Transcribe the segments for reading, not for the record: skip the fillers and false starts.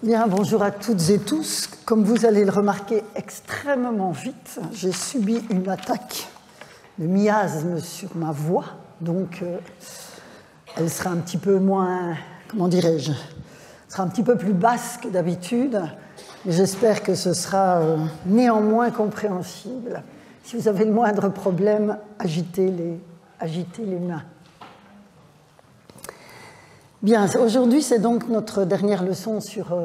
Bien, bonjour à toutes et tous. Comme vous allez le remarquer extrêmement vite, j'ai subi une attaque de miasme sur ma voix, donc elle sera un petit peu moins, comment dirais-je, sera un petit peu plus basse que d'habitude, mais j'espère que ce sera néanmoins compréhensible. Si vous avez le moindre problème, agitez les mains. Bien, aujourd'hui, c'est donc notre dernière leçon sur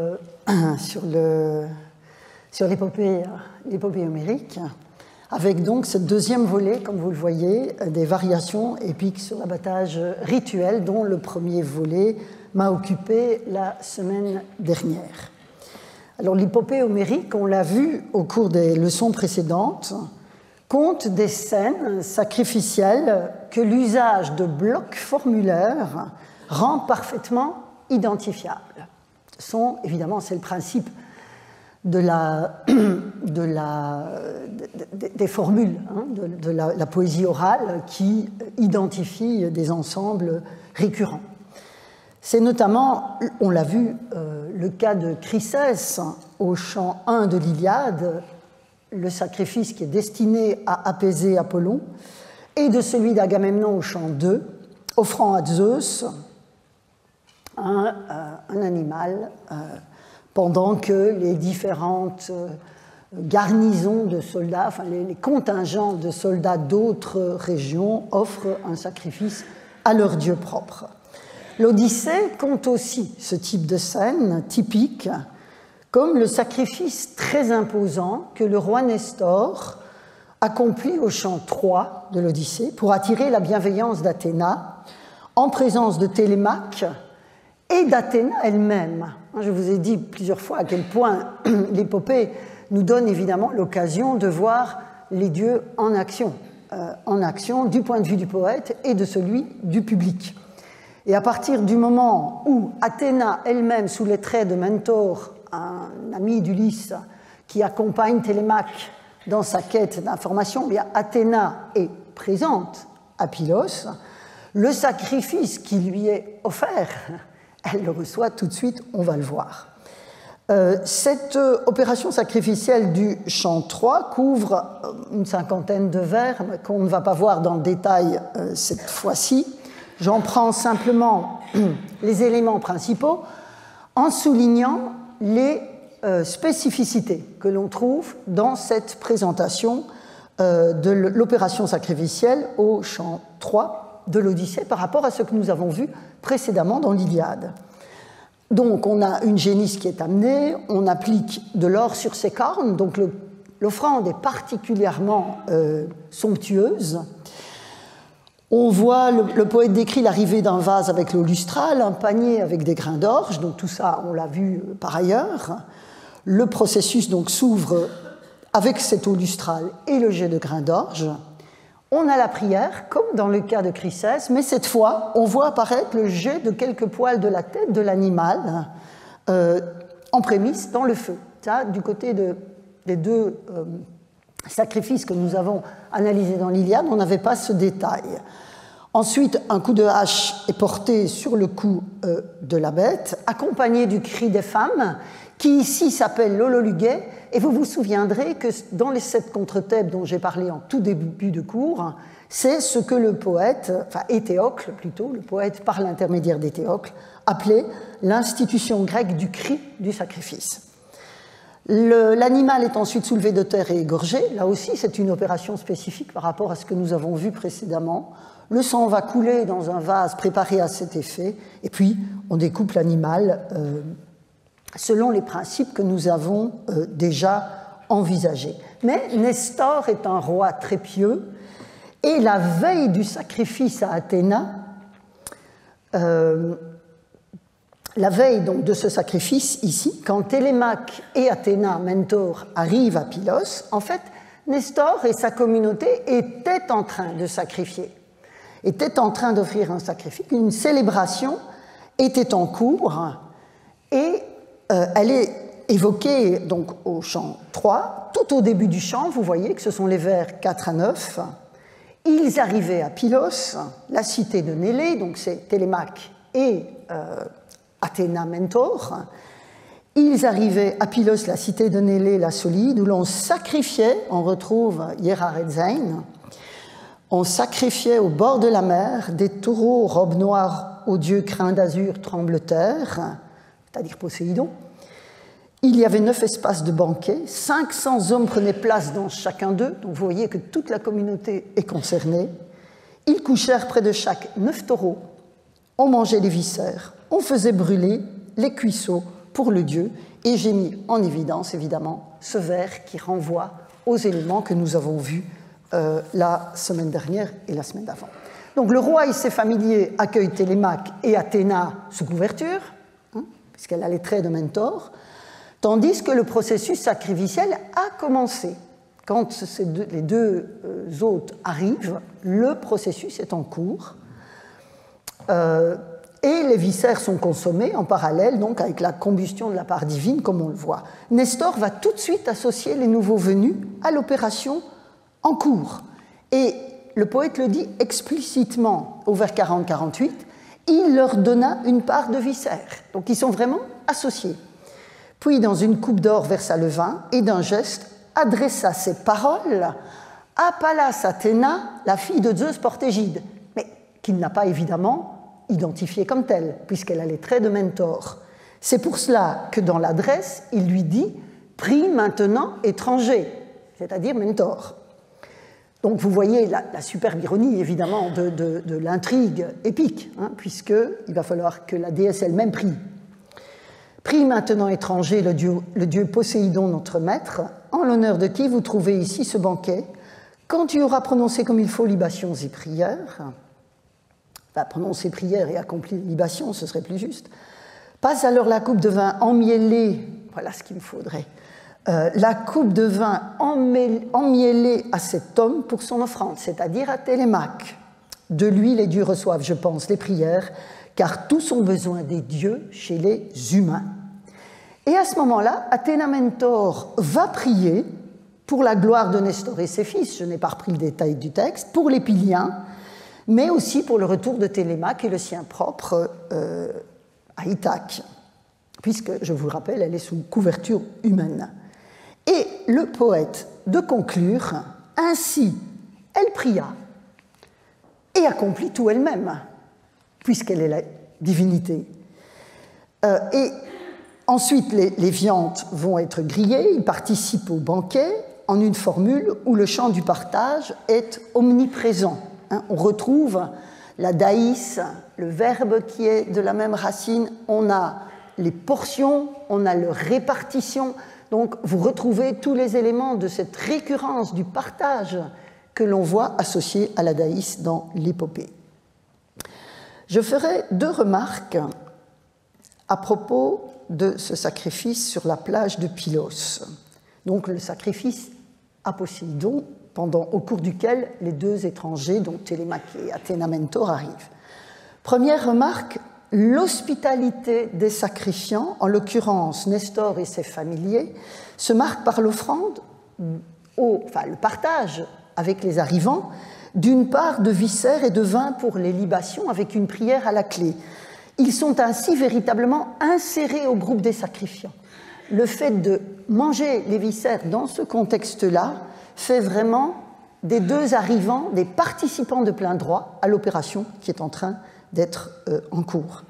l'épopée homérique, avec donc ce deuxième volet, comme vous le voyez, des variations épiques sur l'abattage rituel, dont le premier volet m'a occupé la semaine dernière. Alors, l'épopée homérique, on l'a vu au cours des leçons précédentes, compte des scènes sacrificielles que l'usage de blocs formulaires rend parfaitement identifiables. Évidemment, c'est le principe des formules, de la poésie orale qui identifie des ensembles récurrents. C'est notamment, on l'a vu, le cas de Chryses au chant 1 de l'Iliade, le sacrifice qui est destiné à apaiser Apollon, et de celui d'Agamemnon au chant 2, offrant à Zeus un animal pendant que les différentes garnisons de soldats, enfin les contingents de soldats d'autres régions offrent un sacrifice à leur dieu propre. L'Odyssée compte aussi ce type de scène typique, comme le sacrifice très imposant que le roi Nestor accomplit au chant 3 de l'Odyssée pour attirer la bienveillance d'Athéna en présence de Télémaque et d'Athéna elle-même. Je vous ai dit plusieurs fois à quel point l'épopée nous donne évidemment l'occasion de voir les dieux en action du point de vue du poète et de celui du public. Et à partir du moment où Athéna elle-même, sous les traits de Mentor, un ami d'Ulysse qui accompagne Télémaque dans sa quête d'information, bien Athéna est présente à Pylos, le sacrifice qui lui est offert, elle le reçoit tout de suite, on va le voir. Cette opération sacrificielle du chant 3 couvre une cinquantaine de vers qu'on ne va pas voir dans le détail cette fois-ci. J'en prends simplement les éléments principaux en soulignant les spécificités que l'on trouve dans cette présentation de l'opération sacrificielle au chant 3 de l'Odyssée par rapport à ce que nous avons vu précédemment dans l'Iliade. Donc, on a une génisse qui est amenée, on applique de l'or sur ses cornes, donc l'offrande est particulièrement somptueuse. On voit, le poète décrit l'arrivée d'un vase avec l'eau lustrale, un panier avec des grains d'orge, donc tout ça, on l'a vu par ailleurs. Le processus donc s'ouvre avec cette eau lustrale et le jet de grains d'orge. On a la prière, comme dans le cas de Chryses, mais cette fois, on voit apparaître le jet de quelques poils de la tête de l'animal en prémisse dans le feu. Ça, du côté des deux sacrifices que nous avons analysés dans l'Iliade, on n'avait pas ce détail. Ensuite, un coup de hache est porté sur le cou de la bête, accompagné du cri des femmes, qui ici s'appelle l'Hololuguet, et vous vous souviendrez que dans les 7 contre Thèbes dont j'ai parlé en tout début de cours, c'est ce que le poète, enfin Éthéocle plutôt, le poète par l'intermédiaire d'Éthéocle, appelait l'institution grecque du cri du sacrifice. L'animal est ensuite soulevé de terre et égorgé. Là aussi, c'est une opération spécifique par rapport à ce que nous avons vu précédemment. Le sang va couler dans un vase préparé à cet effet, et puis on découpe l'animal selon les principes que nous avons déjà envisagés. Mais Nestor est un roi très pieux, et la veille du sacrifice à Athéna, la veille donc de ce sacrifice ici, quand Télémaque et Athéna, Mentor, arrivent à Pylos, en fait, Nestor et sa communauté étaient en train de sacrifier, étaient en train d'offrir un sacrifice, une célébration était en cours, et elle est évoquée donc au chant 3. Tout au début du chant, vous voyez que ce sont les vers 4 à 9. Ils arrivaient à Pylos, la cité de Nélée, donc c'est Télémaque et Athéna Mentor. Ils arrivaient à Pylos, la cité de Nélé, la solide, où l'on sacrifiait, on retrouve Yeraretzain, on sacrifiait au bord de la mer des taureaux robes noires au dieu crin d'azur tremble-terre, c'est-à-dire Poséidon. Il y avait 9 espaces de banquet, 500 hommes prenaient place dans chacun d'eux, donc vous voyez que toute la communauté est concernée. Ils couchèrent près de chaque 9 taureaux, on mangeait les viscères, on faisait brûler les cuisseaux pour le dieu, et j'ai mis en évidence, évidemment, ce vers qui renvoie aux éléments que nous avons vus la semaine dernière et la semaine d'avant. Donc le roi et ses familiers accueillent Télémaque et Athéna sous couverture, puisqu'elle a les traits de Mentor, tandis que le processus sacrificiel a commencé. Quand les deux hôtes arrivent, le processus est en cours et les viscères sont consommés en parallèle, donc avec la combustion de la part divine, comme on le voit. Nestor va tout de suite associer les nouveaux venus à l'opération en cours. Et le poète le dit explicitement au vers 40-48, il leur donna une part de viscères. Donc ils sont vraiment associés. Puis, dans une coupe d'or, versa le vin et d'un geste adressa ses paroles à Pallas Athéna, la fille de Zeus Portégide, mais qu'il n'a pas évidemment identifiée comme telle, puisqu'elle a les traits de Mentor. C'est pour cela que dans l'adresse, il lui dit « prie maintenant étranger », c'est-à-dire Mentor. Donc vous voyez la superbe ironie, évidemment, de l'intrigue épique, puisqu'il va falloir que la déesse elle-même prie. Prie maintenant étranger le dieu Poséidon, notre maître, en l'honneur de qui vous trouvez ici ce banquet, quand tu auras prononcé comme il faut libations et prières, enfin prononcer prières et accomplir libations, ce serait plus juste, passe alors la coupe de vin emmiellée, voilà ce qu'il me faudrait, la coupe de vin emmiellée à cet homme pour son offrande, c'est-à-dire à Télémaque. De lui, les dieux reçoivent, je pense, les prières, car tous ont besoin des dieux chez les humains. Et à ce moment-là, Athéna Mentor va prier pour la gloire de Nestor et ses fils, je n'ai pas repris le détail du texte, pour les Pyliens, mais aussi pour le retour de Télémaque et le sien propre à Ithaque, puisque, je vous le rappelle, elle est sous couverture humaine. Et le poète de conclure, ainsi elle pria et accomplit tout elle-même, puisqu'elle est la divinité. Et ensuite, les viandes vont être grillées, ils participent au banquet en une formule où le chant du partage est omniprésent. On retrouve la daïs, le verbe qui est de la même racine, on a les portions, on a leur répartition. Donc vous retrouvez tous les éléments de cette récurrence du partage que l'on voit associé à la daïs dans l'épopée. Je ferai 2 remarques à propos de ce sacrifice sur la plage de Pylos. Donc le sacrifice à Poséidon, au cours duquel les 2 étrangers, dont Télémaque et Athéna Mentor, arrivent. Première remarque, l'hospitalité des sacrifiants, en l'occurrence Nestor et ses familiers, se marque par l'offrande, le partage avec les arrivants, d'une part de viscères et de vin pour les libations, avec une prière à la clé. Ils sont ainsi véritablement insérés au groupe des sacrifiants. Le fait de manger les viscères dans ce contexte-là fait vraiment des 2 arrivants, des participants de plein droit à l'opération qui est en train d'être en cours.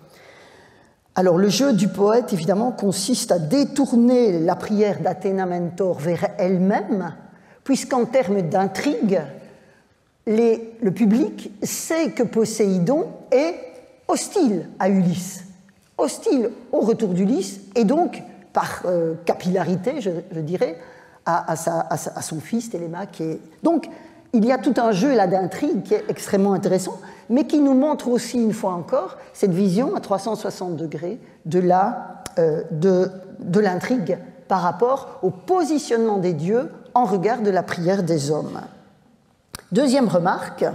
Alors le jeu du poète, évidemment, consiste à détourner la prière d'Athéna Mentor vers elle-même, puisqu'en termes d'intrigue, le public sait que Poséidon est hostile à Ulysse, hostile au retour d'Ulysse, et donc, par capillarité, je dirais, à son fils Télémaque. Donc, il y a tout un jeu là d'intrigue qui est extrêmement intéressant, mais qui nous montre aussi, une fois encore, cette vision à 360 degrés de l'intrigue par rapport au positionnement des dieux en regard de la prière des hommes. Deuxième remarque,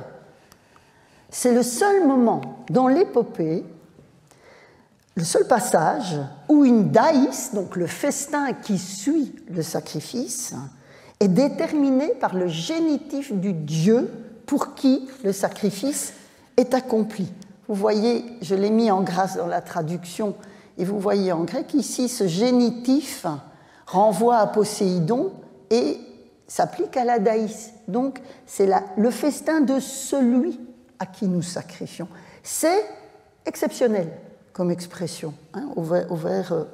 c'est le seul moment dans l'épopée, le seul passage où une daïs, donc le festin qui suit le sacrifice, est déterminé par le génitif du dieu pour qui le sacrifice est accompli. Vous voyez, je l'ai mis en grâce dans la traduction, Et vous voyez en grec ici, ce génitif renvoie à Poséidon et s'applique à la daïs. Donc, c'est le festin de celui à qui nous sacrifions. C'est exceptionnel comme expression, hein, au vers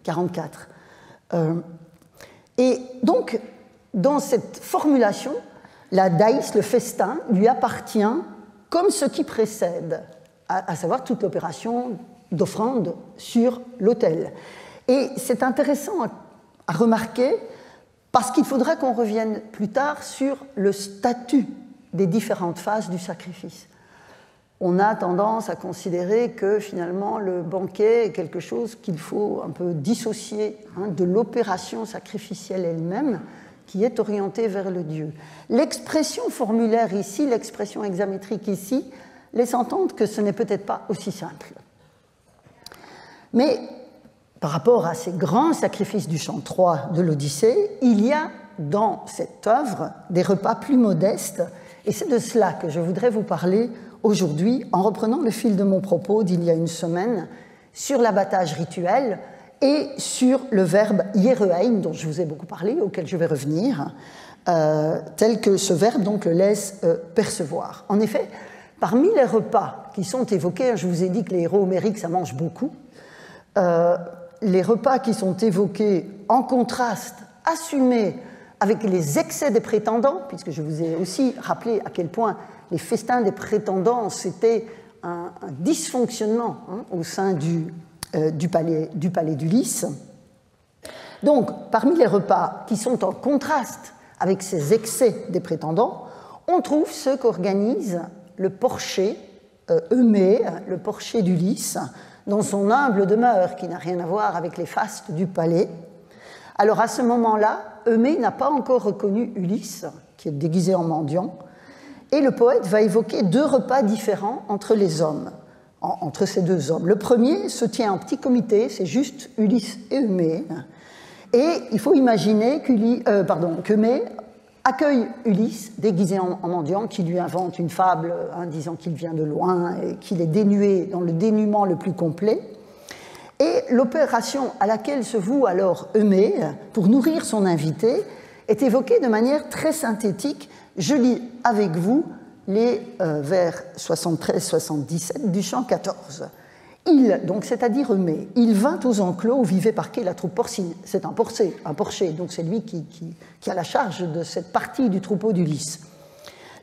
44. Et donc, dans cette formulation, la daïs, le festin, lui appartient comme ce qui précède, à savoir toute l'opération d'offrande sur l'autel. Et c'est intéressant à remarquer parce qu'il faudra qu'on revienne plus tard sur le statut des différentes phases du sacrifice. On a tendance à considérer que finalement le banquet est quelque chose qu'il faut un peu dissocier, hein, de l'opération sacrificielle elle-même qui est orientée vers le Dieu. L'expression formulaire ici, l'expression hexamétrique ici, laisse entendre que ce n'est peut-être pas aussi simple. Mais par rapport à ces grands sacrifices du chant 3 de l'Odyssée, il y a dans cette œuvre des repas plus modestes, et c'est de cela que je voudrais vous parler aujourd'hui en reprenant le fil de mon propos d'il y a une semaine sur l'abattage rituel et sur le verbe yerehain, dont je vous ai beaucoup parlé, auquel je vais revenir, tel que ce verbe donc le laisse percevoir. En effet, parmi les repas qui sont évoqués, je vous ai dit que les héros homériques, ça mange beaucoup, les repas qui sont évoqués en contraste, assumés avec les excès des prétendants, puisque je vous ai aussi rappelé à quel point les festins des prétendants, c'était un dysfonctionnement, hein, au sein du palais d'Ulysse. Donc, parmi les repas qui sont en contraste avec ces excès des prétendants, on trouve ceux qu'organise le porcher Eumée, le porcher d'Ulysse, dans son humble demeure, qui n'a rien à voir avec les fastes du palais. Alors à ce moment-là, Eumée n'a pas encore reconnu Ulysse, qui est déguisé en mendiant, et le poète va évoquer deux repas différents entre les hommes, entre ces deux hommes. Le premier se tient en petit comité, c'est juste Ulysse et Eumée, et il faut imaginer qu'Eumée accueille Ulysse, déguisé en mendiant, qui lui invente une fable, hein, disant qu'il vient de loin et qu'il est dénué dans le dénuement le plus complet. Et l'opération à laquelle se voue alors Eumée, pour nourrir son invité, est évoquée de manière très synthétique. Je lis avec vous les vers 73-77 du chant 14. Donc c'est-à-dire Eumée, il vint aux enclos où vivait parquée la troupe porcine. C'est un porcher, donc c'est lui qui a la charge de cette partie du troupeau d'Ulysse.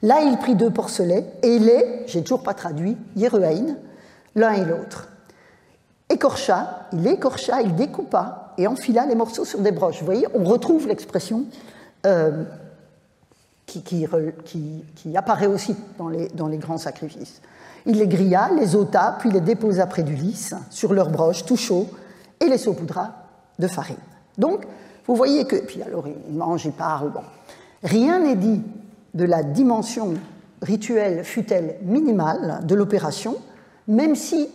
Là, il prit deux porcelets et les, j'ai toujours pas traduit, yerehain, l'un et l'autre. Il écorcha, il découpa et enfila les morceaux sur des broches. Vous voyez, on retrouve l'expression qui apparaît aussi dans les grands sacrifices. Il les grilla, les ôta, puis les déposa près d'Ulysse, sur leurs broches, tout chaud, et les saupoudra de farine. Donc, vous voyez que... Puis alors, il mange, il parle, bon. Rien n'est dit de la dimension rituelle, fût-elle minimale, de l'opération, même si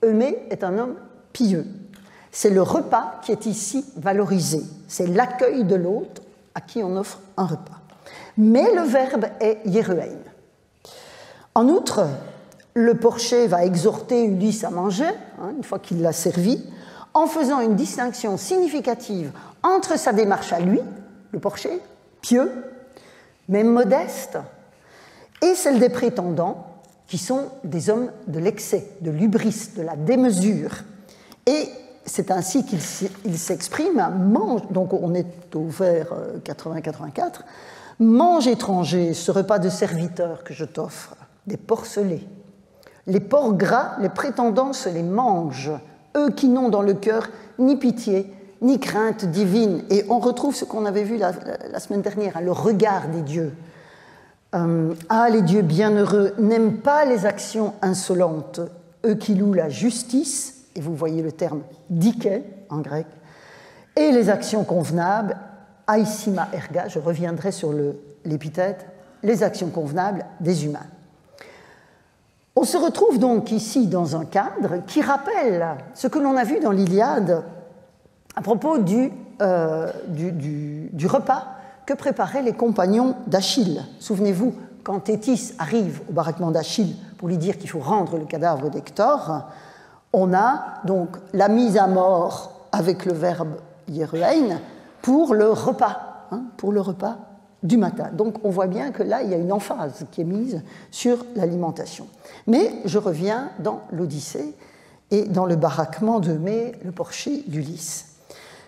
Eumée est un homme pieux. C'est le repas qui est ici valorisé. C'est l'accueil de l'hôte à qui on offre un repas. Mais le verbe est yerehain. En outre, le porcher va exhorter Ulysse à manger, hein, une fois qu'il l'a servi, en faisant une distinction significative entre sa démarche à lui, le porcher, pieux, mais modeste, et celle des prétendants, qui sont des hommes de l'excès, de l'hubris, de la démesure. Et c'est ainsi qu'il s'exprime, mange, donc on est au vers 80-84, « Mange étranger ce repas de serviteur que je t'offre, des porcelets. Les porcs gras, les prétendants se les mangent, eux qui n'ont dans le cœur ni pitié, ni crainte divine. » Et on retrouve ce qu'on avait vu la semaine dernière, hein, le regard des dieux. Les dieux bienheureux n'aiment pas les actions insolentes, eux qui louent la justice, et vous voyez le terme dikē en grec, et les actions convenables, aïsima erga, je reviendrai sur l'épithète, les actions convenables des humains. On se retrouve donc ici dans un cadre qui rappelle ce que l'on a vu dans l'Iliade à propos du repas que préparaient les compagnons d'Achille. Souvenez-vous, quand Thétis arrive au baraquement d'Achille pour lui dire qu'il faut rendre le cadavre d'Hector, on a donc la mise à mort avec le verbe yeruein pour le repas, pour le repas du matin. Donc on voit bien que là, il y a une emphase qui est mise sur l'alimentation. Mais je reviens dans l'Odyssée et dans le baraquement d'Eumée, le porcher d'Ulysse.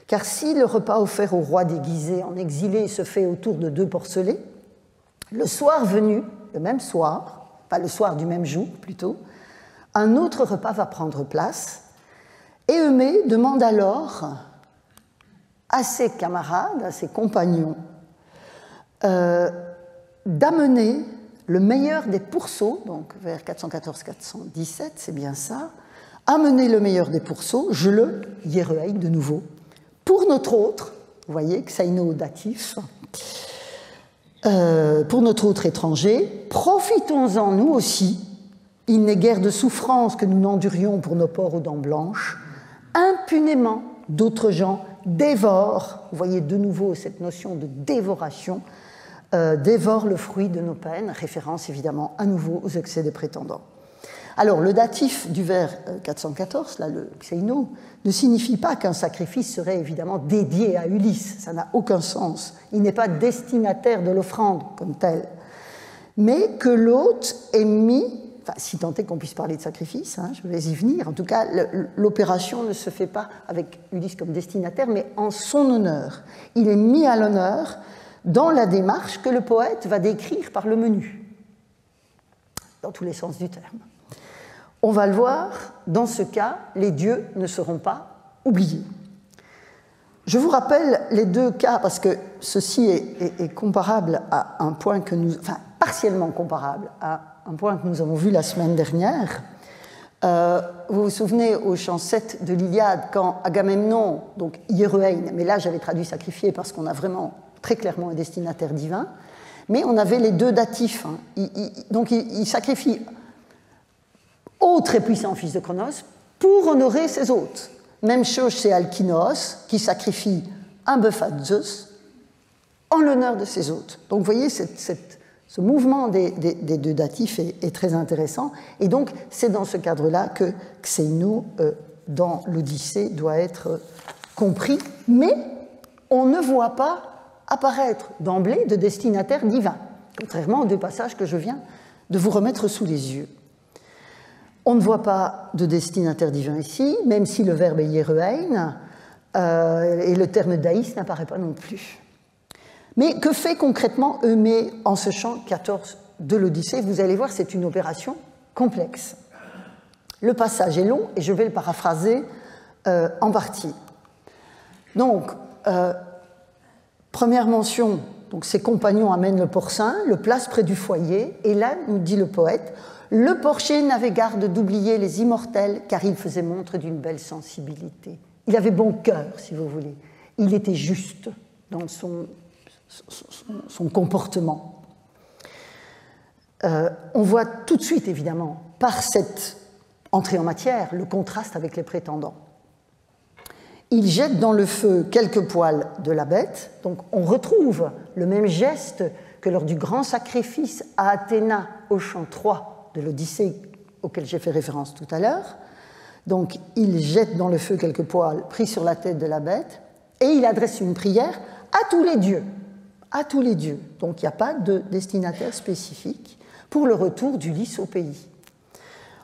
Car si le repas offert au roi déguisé en exilé se fait autour de 2 porcelets, le soir venu, le même soir, enfin le soir du même jour plutôt, un autre repas va prendre place, et Eumée demande alors à ses camarades, à ses compagnons, d'amener le meilleur des pourceaux, donc vers 414-417, c'est bien ça, amener le meilleur des pourceaux, je le yeruein de nouveau, pour notre autre, vous voyez, xaino datif, pour notre autre étranger, profitons-en nous aussi, il n'est guère de souffrance que nous n'endurions pour nos porcs aux dents blanches, impunément d'autres gens dévorent, vous voyez de nouveau cette notion de dévoration, dévorent le fruit de nos peines, référence évidemment à nouveau aux excès des prétendants. Alors le datif du vers 414, là, le xeino, ne signifie pas qu'un sacrifice serait évidemment dédié à Ulysse, ça n'a aucun sens, il n'est pas destinataire de l'offrande comme tel, mais que l'hôte est mis, enfin, si tant est qu'on puisse parler de sacrifice, je vais y venir, en tout cas l'opération ne se fait pas avec Ulysse comme destinataire, mais en son honneur. Il est mis à l'honneur dans la démarche que le poète va décrire par le menu, dans tous les sens du terme. On va le voir, dans ce cas, les dieux ne seront pas oubliés. Je vous rappelle les 2 cas, parce que ceci est comparable à un point que nous... Enfin, partiellement comparable à un point que nous avons vu la semaine dernière. Vous vous souvenez au chant 7 de l'Iliade, quand Agamemnon, donc yeruein, mais là j'avais traduit sacrifié parce qu'on a vraiment très clairement un destinataire divin, mais on avait les 2 datifs. Donc il sacrifie au très puissant fils de Cronos pour honorer ses hôtes. Même chose chez Alkynos, qui sacrifie un bœuf à Zeus en l'honneur de ses hôtes. Donc vous voyez, ce mouvement des 2 datifs est très intéressant, et donc c'est dans ce cadre-là que xeino, dans l'Odyssée, doit être compris, mais on ne voit pas apparaître d'emblée de destinataire divin, contrairement aux 2 passages que je viens de vous remettre sous les yeux. On ne voit pas de destinataire divin ici, même si le verbe est yeruein, et le terme daïs n'apparaît pas non plus. Mais que fait concrètement Eumée en ce chant 14 de l'Odyssée? Vous allez voir, c'est une opération complexe. Le passage est long et je vais le paraphraser en partie. Donc, première mention, donc ses compagnons amènent le porcin, le placent près du foyer, et là, nous dit le poète, le porcher n'avait garde d'oublier les immortels, car il faisait montre d'une belle sensibilité. Il avait bon cœur, si vous voulez. Il était juste dans son comportement. On voit tout de suite, évidemment, par cette entrée en matière, le contraste avec les prétendants. Il jette dans le feu quelques poils de la bête, donc on retrouve le même geste que lors du grand sacrifice à Athéna au chant 3 de l'Odyssée auquel j'ai fait référence tout à l'heure. Donc il jette dans le feu quelques poils pris sur la tête de la bête et il adresse une prière à tous les dieux. À tous les dieux. Donc il n'y a pas de destinataire spécifique pour le retour d'Ulysse au pays.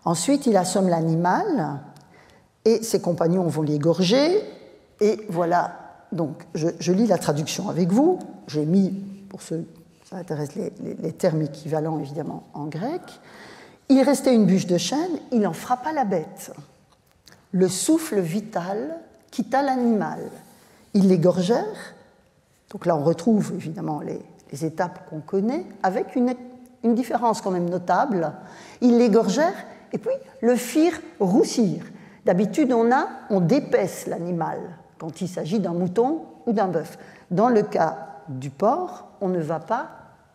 Ensuite, il assomme l'animal et ses compagnons vont l'égorger. Et voilà, donc je lis la traduction avec vous. J'ai mis, pour ceux qui s'intéressent, les termes équivalents évidemment en grec. Il restait une bûche de chêne, il en frappa la bête. Le souffle vital quitta l'animal. Ils l'égorgèrent. Donc là, on retrouve évidemment les étapes qu'on connaît, avec une différence quand même notable. Ils l'égorgèrent et puis le firent roussir. D'habitude, on dépaisse l'animal quand il s'agit d'un mouton ou d'un bœuf. Dans le cas du porc, on ne va pas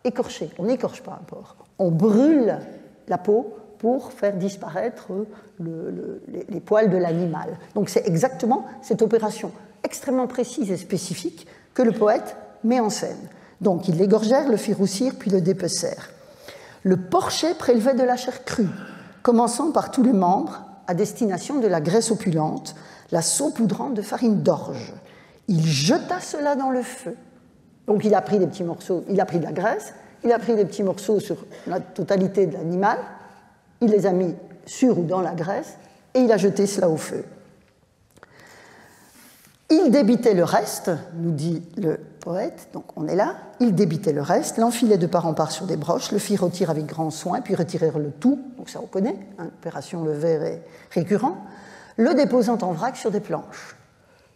écorcher. On n'écorche pas un porc. On brûle la peau pour faire disparaître les poils de l'animal. Donc c'est exactement cette opération extrêmement précise et spécifique que le poète met en scène. Donc ils l'égorgèrent, le firent roussir, puis le dépecèrent. Le porcher prélevait de la chair crue, commençant par tous les membres, à destination de la Grèce opulente, la saupoudrant de farine d'orge. Il jeta cela dans le feu. Donc il a pris des petits morceaux, il a pris de la graisse, il a pris des petits morceaux sur la totalité de l'animal, il les a mis sur ou dans la graisse, et il a jeté cela au feu. Il débitait le reste, nous dit le poète, donc on est là, il débitait le reste, l'enfilait de part en part sur des broches, le fit rôtir avec grand soin, puis retirer le tout, donc ça on connaît, hein, l'opération le verre est récurrent, le déposant en vrac sur des planches.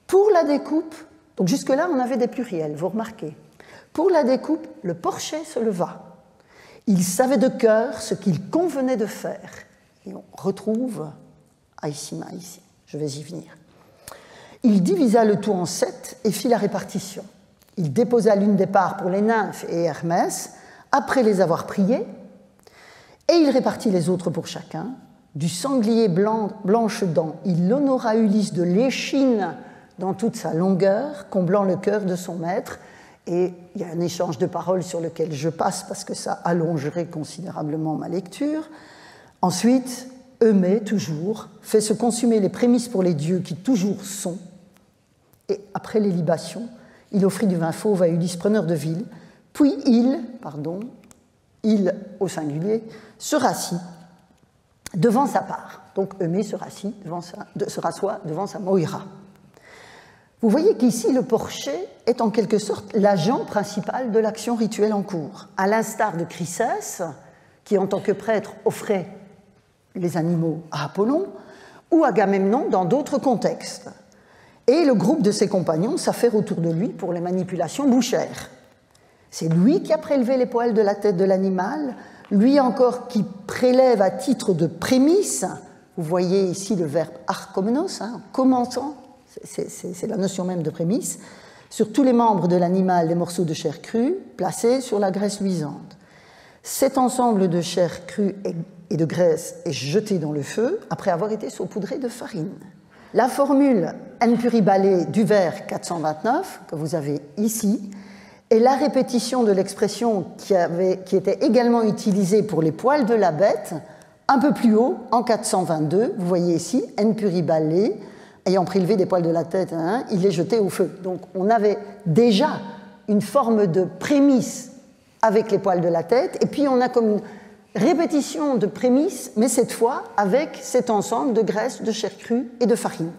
Pour la découpe, donc jusque-là on avait des pluriels, vous remarquez, pour la découpe, le porcher se leva. Il savait de cœur ce qu'il convenait de faire. Et on retrouve Aïssima ici, je vais y venir. Il divisa le tout en 7 et fit la répartition. Il déposa l'une des parts pour les nymphes et Hermès, après les avoir priées, et il répartit les autres pour chacun. Du sanglier blanche-dent, il honora Ulysse de l'échine dans toute sa longueur, comblant le cœur de son maître. Et il y a un échange de paroles sur lequel je passe parce que ça allongerait considérablement ma lecture. Ensuite, Eumée, toujours, fait se consumer les prémices pour les dieux qui toujours sont. Et après les libations, il offrit du vin fauve à Ulysse, preneur de ville. Puis il au singulier, se rassit devant sa part. Donc Eumée se rassoit devant sa Moïra. Vous voyez qu'ici, le porcher est en quelque sorte l'agent principal de l'action rituelle en cours, à l'instar de Chryses, qui en tant que prêtre offrait les animaux à Apollon, ou Agamemnon dans d'autres contextes. Et le groupe de ses compagnons s'affaire autour de lui pour les manipulations bouchères. C'est lui qui a prélevé les poils de la tête de l'animal, lui encore qui prélève à titre de prémisse, vous voyez ici le verbe arkomnos, commençant, c'est la notion même de prémisse, sur tous les membres de l'animal des morceaux de chair crue placés sur la graisse luisante. Cet ensemble de chair crue et de graisse est jeté dans le feu après avoir été saupoudré de farine. La formule Enpuribale du vers 429, que vous avez ici, est la répétition de l'expression qui était également utilisée pour les poils de la bête, un peu plus haut, en 422, vous voyez ici, Enpuribale, ayant prélevé des poils de la tête, il les jetait au feu. Donc on avait déjà une forme de prémisse avec les poils de la tête, et puis on a comme une répétition de prémisse, mais cette fois avec cet ensemble de graisse, de chair crue et de farine.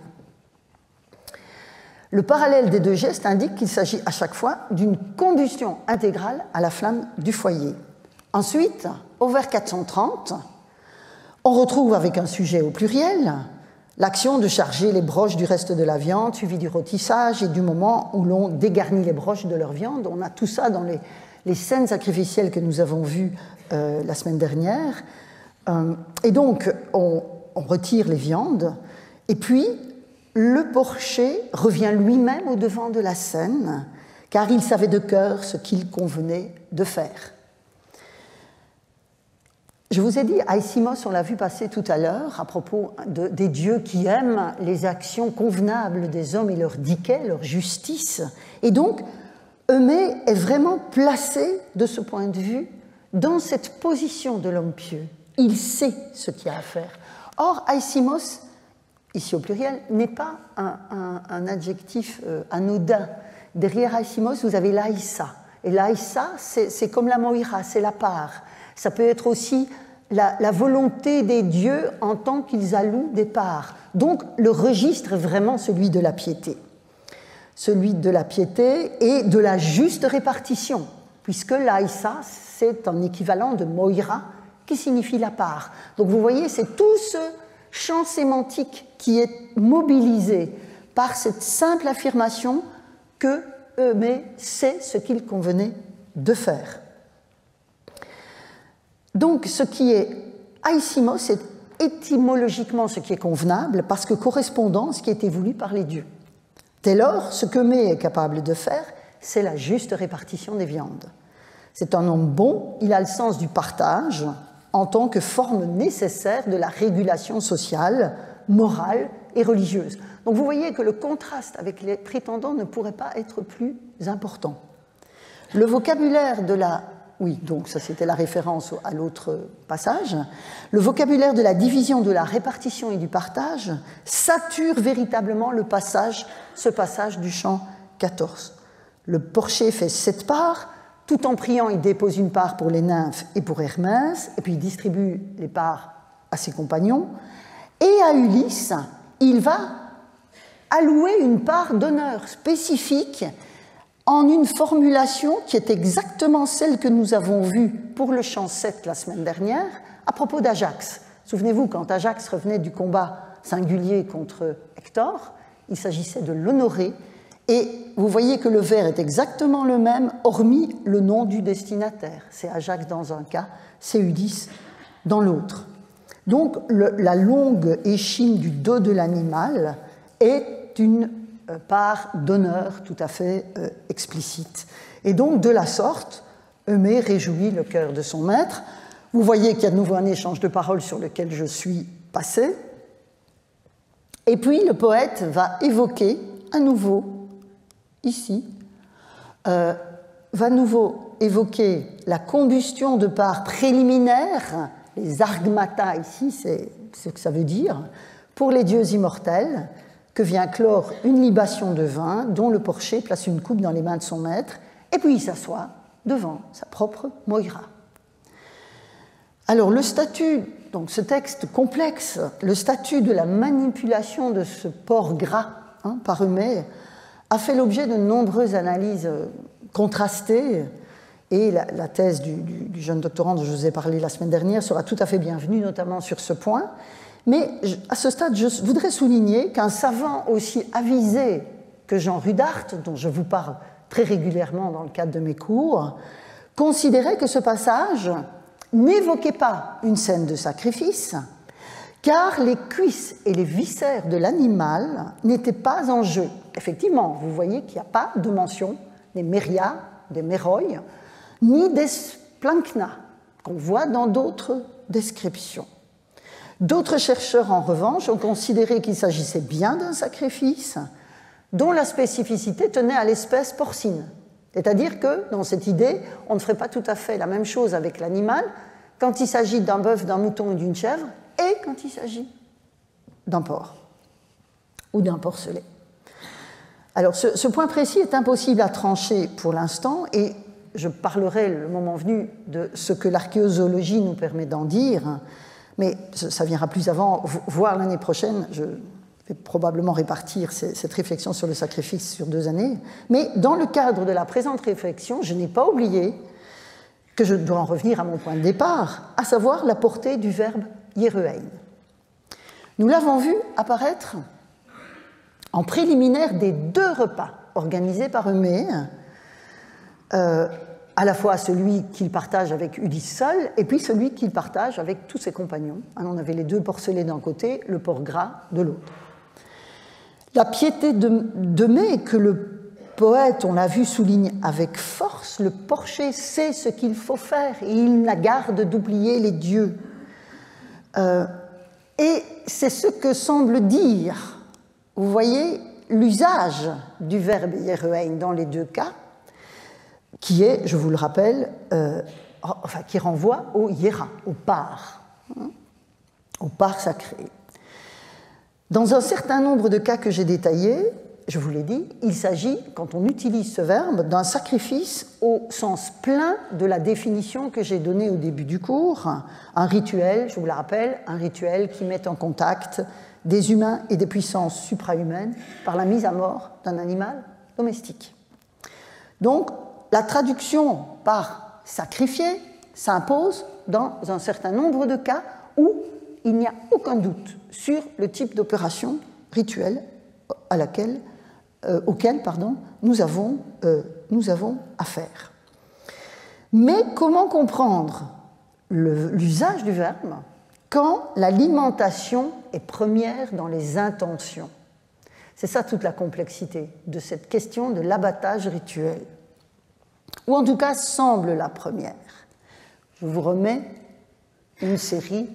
Le parallèle des deux gestes indique qu'il s'agit à chaque fois d'une combustion intégrale à la flamme du foyer. Ensuite, au vers 430, on retrouve avec un sujet au pluriel l'action de charger les broches du reste de la viande, suivi du rôtissage et du moment où l'on dégarnit les broches de leur viande. On a tout ça dans les scènes sacrificielles que nous avons vues la semaine dernière. Et donc, on retire les viandes, et puis le porcher revient lui-même au devant de la scène, car il savait de cœur ce qu'il convenait de faire. Je vous ai dit, Aïsimos, on l'a vu passer tout à l'heure, à propos des dieux qui aiment les actions convenables des hommes et leur diquet, leur justice. Et donc, Eumée est vraiment placé, de ce point de vue, dans cette position de l'homme pieux. Il sait ce qu'il y a à faire. Or, Aïsimos, ici au pluriel, n'est pas un adjectif anodin. Derrière Aïsimos, vous avez l'Aïssa. Et l'Aïssa, c'est comme la Moïra, c'est la part. Ça peut être aussi la volonté des dieux en tant qu'ils allouent des parts. Donc, le registre est vraiment celui de la piété. Celui de la piété et de la juste répartition, puisque l'Aïssa, c'est un équivalent de Moïra, qui signifie la part. Donc, vous voyez, c'est tout ce champ sémantique qui est mobilisé par cette simple affirmation que Eumée sait ce qu'il convenait de faire. Donc, ce qui est Aïsimos, c'est étymologiquement ce qui est convenable, parce que correspondant à ce qui était voulu par les dieux. Dès lors, ce qu'Eumée est capable de faire, c'est la juste répartition des viandes. C'est un homme bon, il a le sens du partage en tant que forme nécessaire de la régulation sociale, morale et religieuse. Donc vous voyez que le contraste avec les prétendants ne pourrait pas être plus important. Le vocabulaire de la oui, donc ça c'était la référence à l'autre passage, le vocabulaire de la division, de la répartition et du partage sature véritablement ce passage du chant 14. Le porcher fait 7 parts, tout en priant, il dépose une part pour les nymphes et pour Hermès, et puis il distribue les parts à ses compagnons, et à Ulysse, il va allouer une part d'honneur spécifique en une formulation qui est exactement celle que nous avons vue pour le chant 7 la semaine dernière, à propos d'Ajax. Souvenez-vous, quand Ajax revenait du combat singulier contre Hector, il s'agissait de l'honorer, et vous voyez que le vers est exactement le même, hormis le nom du destinataire. C'est Ajax dans un cas, c'est Ulysse dans l'autre. Donc la longue échine du dos de l'animal est une part d'honneur tout à fait explicite. Et donc, de la sorte, Eumée réjouit le cœur de son maître. Vous voyez qu'il y a de nouveau un échange de paroles sur lequel je suis passé. Et puis, le poète va évoquer à nouveau, ici, va à nouveau évoquer la combustion de parts préliminaires, les argmata ici, c'est ce que ça veut dire, pour les dieux immortels, que vient clore une libation de vin dont le porcher place une coupe dans les mains de son maître, et puis il s'assoit devant sa propre Moïra. Alors le statut, donc ce texte complexe, le statut de la manipulation de ce porc gras par Eumée a fait l'objet de nombreuses analyses contrastées, et la thèse du jeune doctorant dont je vous ai parlé la semaine dernière sera tout à fait bienvenue, notamment sur ce point. Mais à ce stade, je voudrais souligner qu'un savant aussi avisé que Jean Rudart, dont je vous parle très régulièrement dans le cadre de mes cours, considérait que ce passage n'évoquait pas une scène de sacrifice, car les cuisses et les viscères de l'animal n'étaient pas en jeu. Effectivement, vous voyez qu'il n'y a pas de mention des mérias, des méroi, ni des splankna, qu'on voit dans d'autres descriptions. D'autres chercheurs, en revanche, ont considéré qu'il s'agissait bien d'un sacrifice dont la spécificité tenait à l'espèce porcine. C'est-à-dire que, dans cette idée, on ne ferait pas tout à fait la même chose avec l'animal quand il s'agit d'un bœuf, d'un mouton ou d'une chèvre, et quand il s'agit d'un porc ou d'un porcelet. Alors, ce point précis est impossible à trancher pour l'instant, et je parlerai le moment venu de ce que l'archéozoologie nous permet d'en dire, mais ça viendra plus avant, voire l'année prochaine. Je vais probablement répartir cette réflexion sur le sacrifice sur 2 années. Mais dans le cadre de la présente réflexion, je n'ai pas oublié que je dois en revenir à mon point de départ, à savoir la portée du verbe yeruein. Nous l'avons vu apparaître en préliminaire des 2 repas organisés par Eumée, à la fois celui qu'il partage avec Ulysse seul, et puis celui qu'il partage avec tous ses compagnons. On avait les 2 porcelets d'un côté, le porc gras de l'autre. La piété d'Eumée que le poète, on l'a vu, souligne avec force, le porcher sait ce qu'il faut faire, et il n'a garde d'oublier les dieux. Et c'est ce que semble dire, vous voyez, l'usage du verbe yeruein dans les 2 cas, qui est, je vous le rappelle, qui renvoie au hiera, au par sacré. Dans un certain nombre de cas que j'ai détaillés, je vous l'ai dit, il s'agit, quand on utilise ce verbe, d'un sacrifice au sens plein de la définition que j'ai donnée au début du cours, un rituel, je vous le rappelle, un rituel qui met en contact des humains et des puissances suprahumaines par la mise à mort d'un animal domestique. Donc, la traduction par sacrifier s'impose dans un certain nombre de cas où il n'y a aucun doute sur le type d'opération rituelle auquel nous avons affaire. Mais comment comprendre l'usage du verbe quand l'alimentation est première dans les intentions? C'est ça toute la complexité de cette question de l'abattage rituel, ou en tout cas semble la première. Je vous remets une série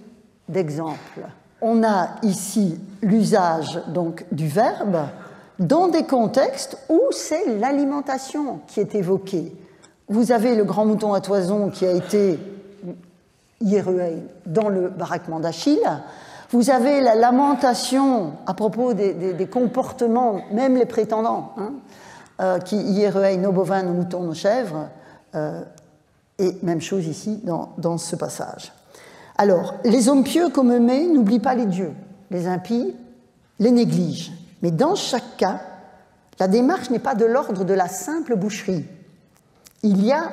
d'exemples. On a ici l'usage donc du verbe dans des contextes où c'est l'alimentation qui est évoquée. vous avez le grand mouton à toison qui a été Hieruein dans le baraquement d'Achille. Vous avez la lamentation à propos des comportements, même les prétendants, qui Hieruein, nos bovins, nos moutons, nos chèvres, et même chose ici dans ce passage. Alors, les hommes pieux comme Eumée n'oublient pas les dieux, les impies les négligent. Mais dans chaque cas, la démarche n'est pas de l'ordre de la simple boucherie. Il y a,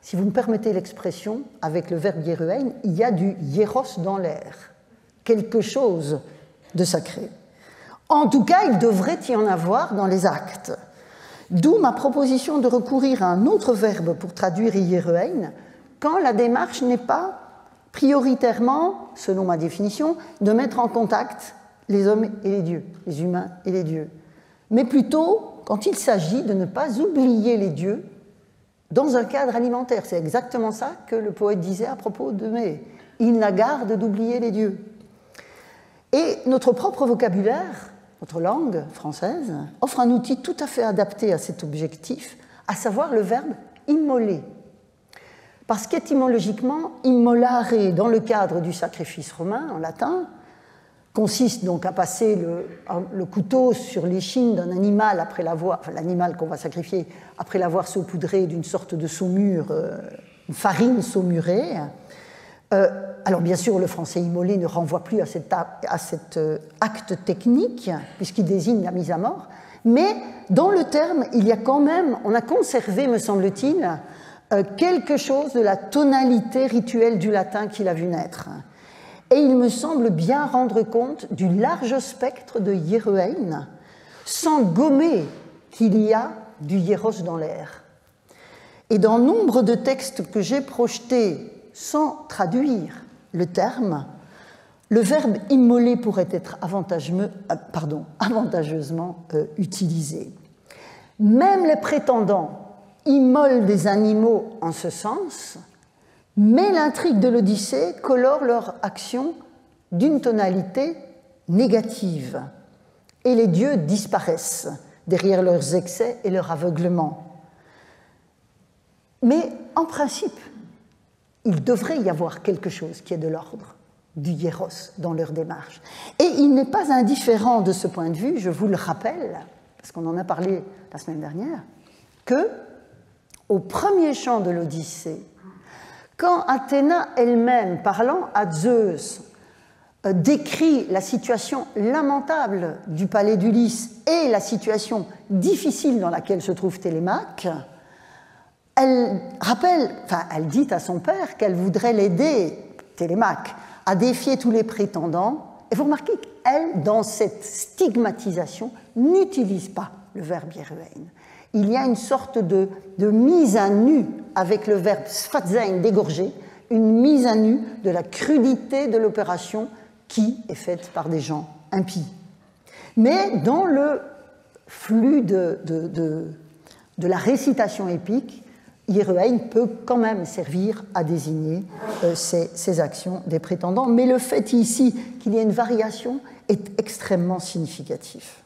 si vous me permettez l'expression, avec le verbe Hieruein, il y a du hieros dans l'air, quelque chose de sacré. En tout cas, il devrait y en avoir dans les actes. D'où ma proposition de recourir à un autre verbe pour traduire Hieruein, quand la démarche n'est pas prioritairement, selon ma définition, de mettre en contact les hommes et les dieux, les humains et les dieux, mais plutôt quand il s'agit de ne pas oublier les dieux dans un cadre alimentaire. C'est exactement ça que le poète disait à propos de Mai. Il n'a garde d'oublier les dieux. Et notre propre vocabulaire, notre langue française, offre un outil tout à fait adapté à cet objectif, à savoir le verbe immoler. Parce qu'étymologiquement, immolare, dans le cadre du sacrifice romain, en latin, consiste donc à passer le couteau sur l'échine d'un animal après l'avoir, enfin l'animal qu'on va sacrifier, après l'avoir saupoudré d'une sorte de saumure, une farine saumurée. Alors bien sûr, le français immolé ne renvoie plus à cet acte technique, puisqu'il désigne la mise à mort, mais dans le terme, il y a quand même, on a conservé, me semble-t-il, quelque chose de la tonalité rituelle du latin qu'il a vu naître. Et il me semble bien rendre compte du large spectre de Hieruein, sans gommer qu'il y a du hieros dans l'air. Et dans nombre de textes que j'ai projetés sans traduire le terme, le verbe immoler pourrait être avantageusement utilisé. Même les prétendants immolent des animaux en ce sens, mais l'intrigue de l'Odyssée colore leur action d'une tonalité négative. Et les dieux disparaissent derrière leurs excès et leur aveuglement. Mais en principe, il devrait y avoir quelque chose qui est de l'ordre du hieros dans leur démarche. Et il n'est pas indifférent de ce point de vue, je vous le rappelle, parce qu'on en a parlé la semaine dernière, que au premier chant de l'Odyssée, quand Athéna elle-même, parlant à Zeus, décrit la situation lamentable du palais d'Ulysse et la situation difficile dans laquelle se trouve Télémaque, elle dit à son père qu'elle voudrait l'aider, Télémaque, à défier tous les prétendants. Et vous remarquez qu'elle, dans cette stigmatisation, n'utilise pas le verbe Hieruein. Il y a une sorte de mise à nu avec le verbe sphatzein, dégorger, une mise à nu de la crudité de l'opération qui est faite par des gens impies. Mais dans le flux de la récitation épique, Hieruein peut quand même servir à désigner ces actions des prétendants, mais le fait ici qu'il y ait une variation est extrêmement significatif.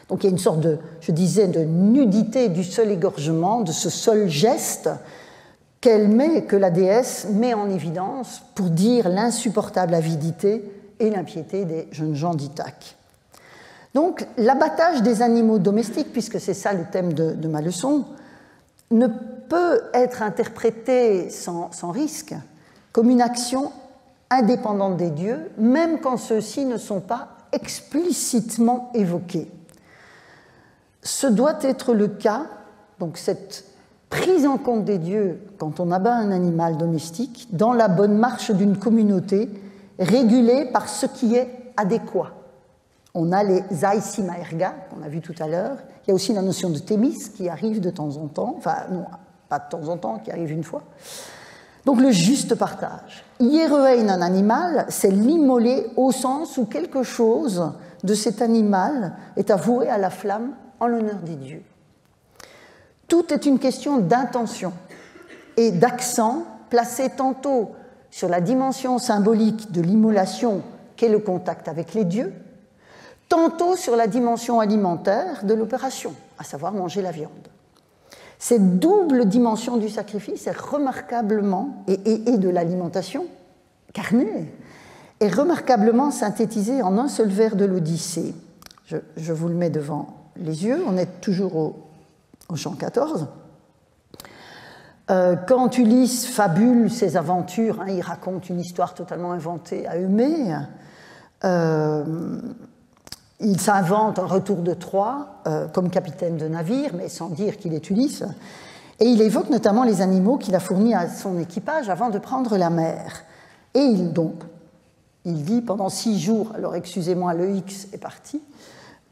Donc il y a une sorte de nudité du seul égorgement, de ce seul geste que la déesse met en évidence pour dire l'insupportable avidité et l'impiété des jeunes gens d'Ithaque. Donc l'abattage des animaux domestiques, puisque c'est ça le thème de ma leçon, ne peut être interprété sans risque comme une action indépendante des dieux, même quand ceux-ci ne sont pas explicitement évoqués. Ce doit être le cas, donc cette prise en compte des dieux quand on abat un animal domestique, dans la bonne marche d'une communauté régulée par ce qui est adéquat. On a les aïsima erga, qu'on a vu tout à l'heure. Il y a aussi la notion de thémis qui arrive de temps en temps, enfin non, pas de temps en temps, qui arrive une fois. Donc le juste partage. Hieruein, un animal, c'est l'immoler au sens où quelque chose de cet animal est avoué à la flamme en l'honneur des dieux. Tout est une question d'intention et d'accent placé tantôt sur la dimension symbolique de l'immolation qu'est le contact avec les dieux, tantôt sur la dimension alimentaire de l'opération, à savoir manger la viande. Cette double dimension du sacrifice est remarquablement, et de l'alimentation carnée, est remarquablement synthétisée en un seul vers de l'Odyssée. Je vous le mets devant les yeux, on est toujours au chant 14. Quand Ulysse fabule ses aventures, il raconte une histoire totalement inventée à Eumée, il s'invente un retour de Troie comme capitaine de navire, mais sans dire qu'il est Ulysse, et il évoque notamment les animaux qu'il a fournis à son équipage avant de prendre la mer. Et il dit pendant 6 jours, alors excusez-moi, le X est parti,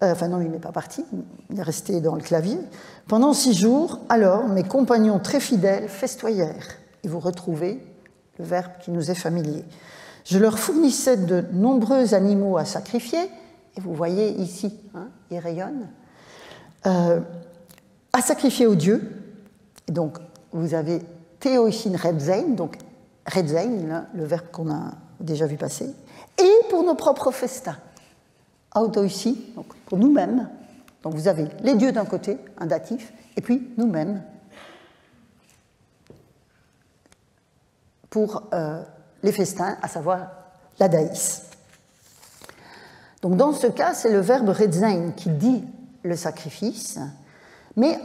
enfin non, il n'est pas parti, il est resté dans le clavier. Pendant 6 jours, alors, mes compagnons très fidèles festoyèrent. Et vous retrouvez le verbe qui nous est familier. Je leur fournissais de nombreux animaux à sacrifier, et vous voyez ici, il rayonne, à sacrifier aux dieux. Et donc, vous avez Theoichin Redzein, donc Redzein, le verbe qu'on a déjà vu passer, et pour nos propres festins. Auto ici, donc pour nous-mêmes. Donc vous avez les dieux d'un côté, un datif, et puis nous-mêmes pour les festins, à savoir la daïs. Donc dans ce cas, c'est le verbe redzein qui dit le sacrifice, mais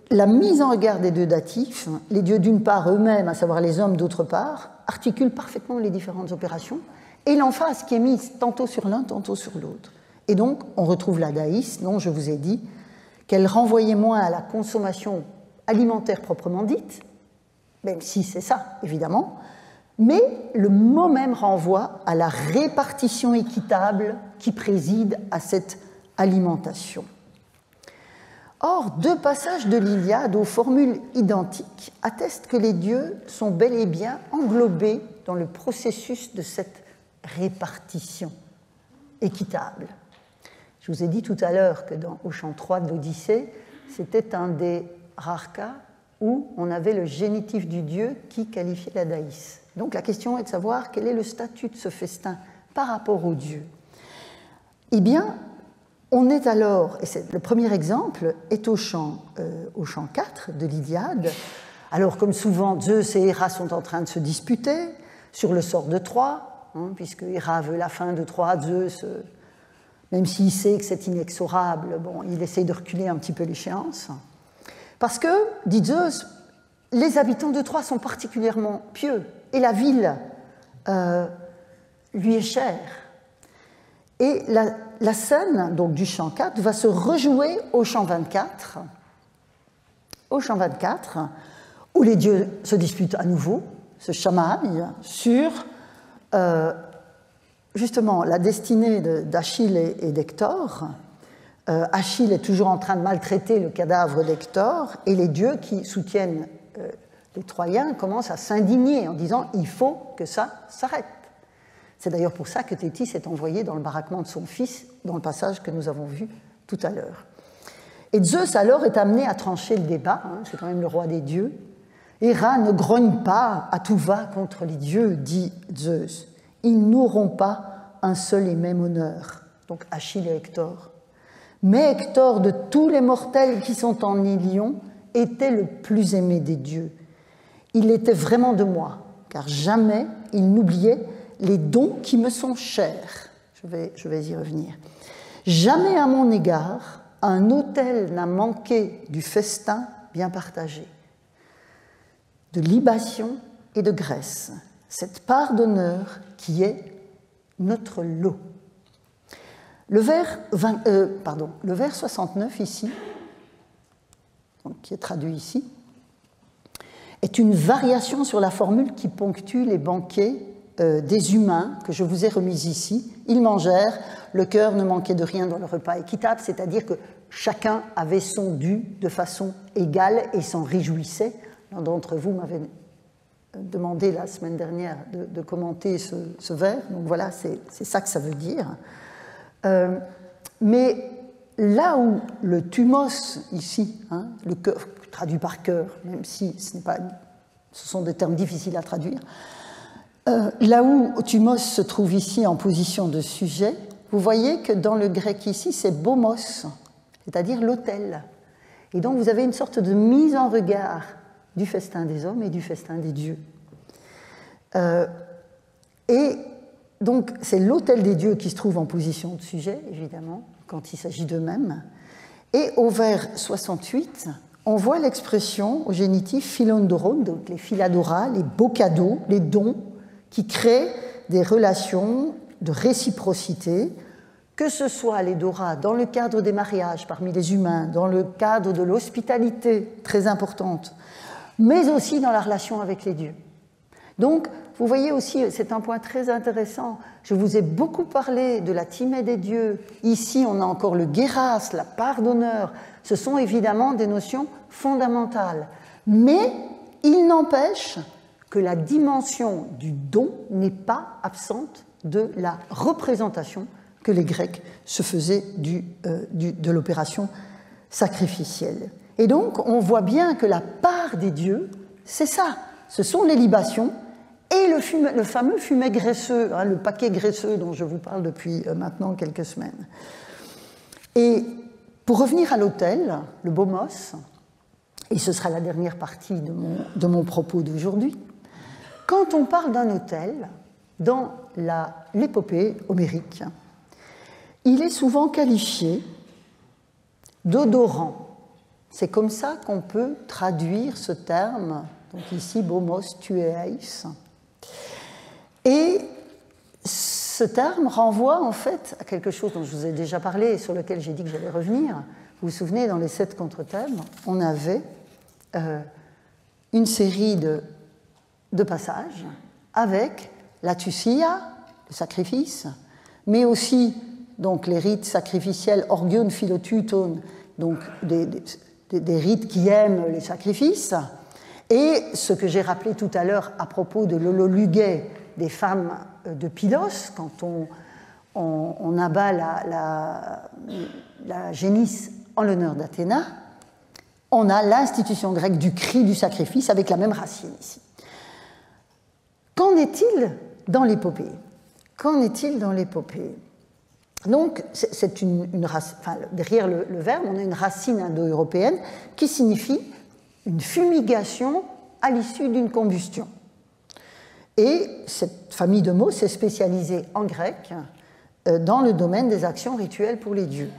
la mise en regard des deux datifs, les dieux d'une part eux-mêmes, à savoir les hommes d'autre part, articulent parfaitement les différentes opérations, et l'emphase qui est mise tantôt sur l'un, tantôt sur l'autre. Et donc, on retrouve la daïs, dont je vous ai dit qu'elle renvoyait moins à la consommation alimentaire proprement dite, même si c'est ça, évidemment, mais le mot même renvoie à la répartition équitable qui préside à cette alimentation. Or, 2 passages de l'Iliade aux formules identiques attestent que les dieux sont bel et bien englobés dans le processus de cette répartition équitable. Je vous ai dit tout à l'heure que au chant 3 de l'Odyssée, c'était un des rares cas où on avait le génitif du dieu qui qualifiait la daïs. Donc la question est de savoir quel est le statut de ce festin par rapport au dieu. Eh bien, on est alors, et le premier exemple est au chant 4 de l'Iliade. Alors, comme souvent, Zeus et Héra sont en train de se disputer sur le sort de Troie, puisque Héra veut la fin de Troie, Zeus, même s'il sait que c'est inexorable, il essaie de reculer un petit peu l'échéance. Parce que, dit Zeus, les habitants de Troie sont particulièrement pieux, et la ville lui est chère. Et la scène donc, du chant 4 va se rejouer au chant 24, où les dieux se disputent à nouveau, se chamaillent sur justement la destinée d'Achille et d'Hector. Achille est toujours en train de maltraiter le cadavre d'Hector, et les dieux qui soutiennent les Troyens commencent à s'indigner en disant « il faut que ça s'arrête ». C'est d'ailleurs pour ça que Thétis est envoyé dans le baraquement de son fils, dans le passage que nous avons vu tout à l'heure. Et Zeus alors est amené à trancher le débat, c'est quand même le roi des dieux. Héra ne grogne pas à tout va contre les dieux, dit Zeus. Ils n'auront pas un seul et même honneur, donc Achille et Hector. Mais Hector, de tous les mortels qui sont en Ilion, était le plus aimé des dieux. Il était vraiment de moi, car jamais il n'oubliait les dons qui me sont chers. Je vais y revenir. Jamais à mon égard, un autel n'a manqué du festin bien partagé, de libation et de graisse, cette part d'honneur qui est notre lot. Le vers 69 ici, donc, qui est traduit ici, est une variation sur la formule qui ponctue les banquets des humains que je vous ai remis ici. Ils mangèrent, le cœur ne manquait de rien dans le repas équitable, c'est-à-dire que chacun avait son dû de façon égale et s'en réjouissait. L'un d'entre vous m'avait demandé la semaine dernière de commenter ce vers, donc voilà, c'est ça que ça veut dire. Mais là où le thumos, ici, le cœur, traduit par cœur, même si ce sont des termes difficiles à traduire, là où thumos se trouve ici en position de sujet, vous voyez que dans le grec ici, c'est bomos, c'est-à-dire l'autel. Et donc vous avez une sorte de mise en regard du festin des hommes et du festin des dieux. Et donc c'est l'autel des dieux qui se trouve en position de sujet, évidemment, quand il s'agit d'eux-mêmes. Et au vers 68, on voit l'expression au génitif philondoron, donc les philadora, les beaux cadeaux, les dons, qui créent des relations de réciprocité, que ce soit les dora dans le cadre des mariages parmi les humains, dans le cadre de l'hospitalité très importante, mais aussi dans la relation avec les dieux. Donc, vous voyez aussi, c'est un point très intéressant, je vous ai beaucoup parlé de la timée des dieux. Ici, on a encore le guéras, la part d'honneur. Ce sont évidemment des notions fondamentales. Mais il n'empêche que la dimension du don n'est pas absente de la représentation que les Grecs se faisaient de l'opération sacrificielle. Et donc, on voit bien que la part des dieux, c'est ça. Ce sont les libations et le fameux fumet graisseux, le paquet graisseux dont je vous parle depuis maintenant quelques semaines. Et pour revenir à l'autel, le bomos, et ce sera la dernière partie de mon propos d'aujourd'hui, quand on parle d'un autel, dans l'épopée homérique, il est souvent qualifié d'odorant. C'est comme ça qu'on peut traduire ce terme, donc ici, bomos tueis. Et ce terme renvoie en fait à quelque chose dont je vous ai déjà parlé et sur lequel j'ai dit que j'allais revenir. Vous vous souvenez, dans les 7 contre-thèmes, on avait une série de passages avec la tusia, le sacrifice, mais aussi donc, les rites sacrificiels orgion philotuton, donc des rites qui aiment les sacrifices, et ce que j'ai rappelé tout à l'heure à propos de l'hololugé des femmes de Pylos, quand on abat la génisse en l'honneur d'Athéna, on a l'institution grecque du cri du sacrifice avec la même racine ici. Qu'en est-il dans l'épopée? Qu'en est-il dans l'épopée? Donc, c'est derrière le verbe, on a une racine indo-européenne qui signifie une fumigation à l'issue d'une combustion. Et cette famille de mots s'est spécialisée en grec dans le domaine des actions rituelles pour les dieux.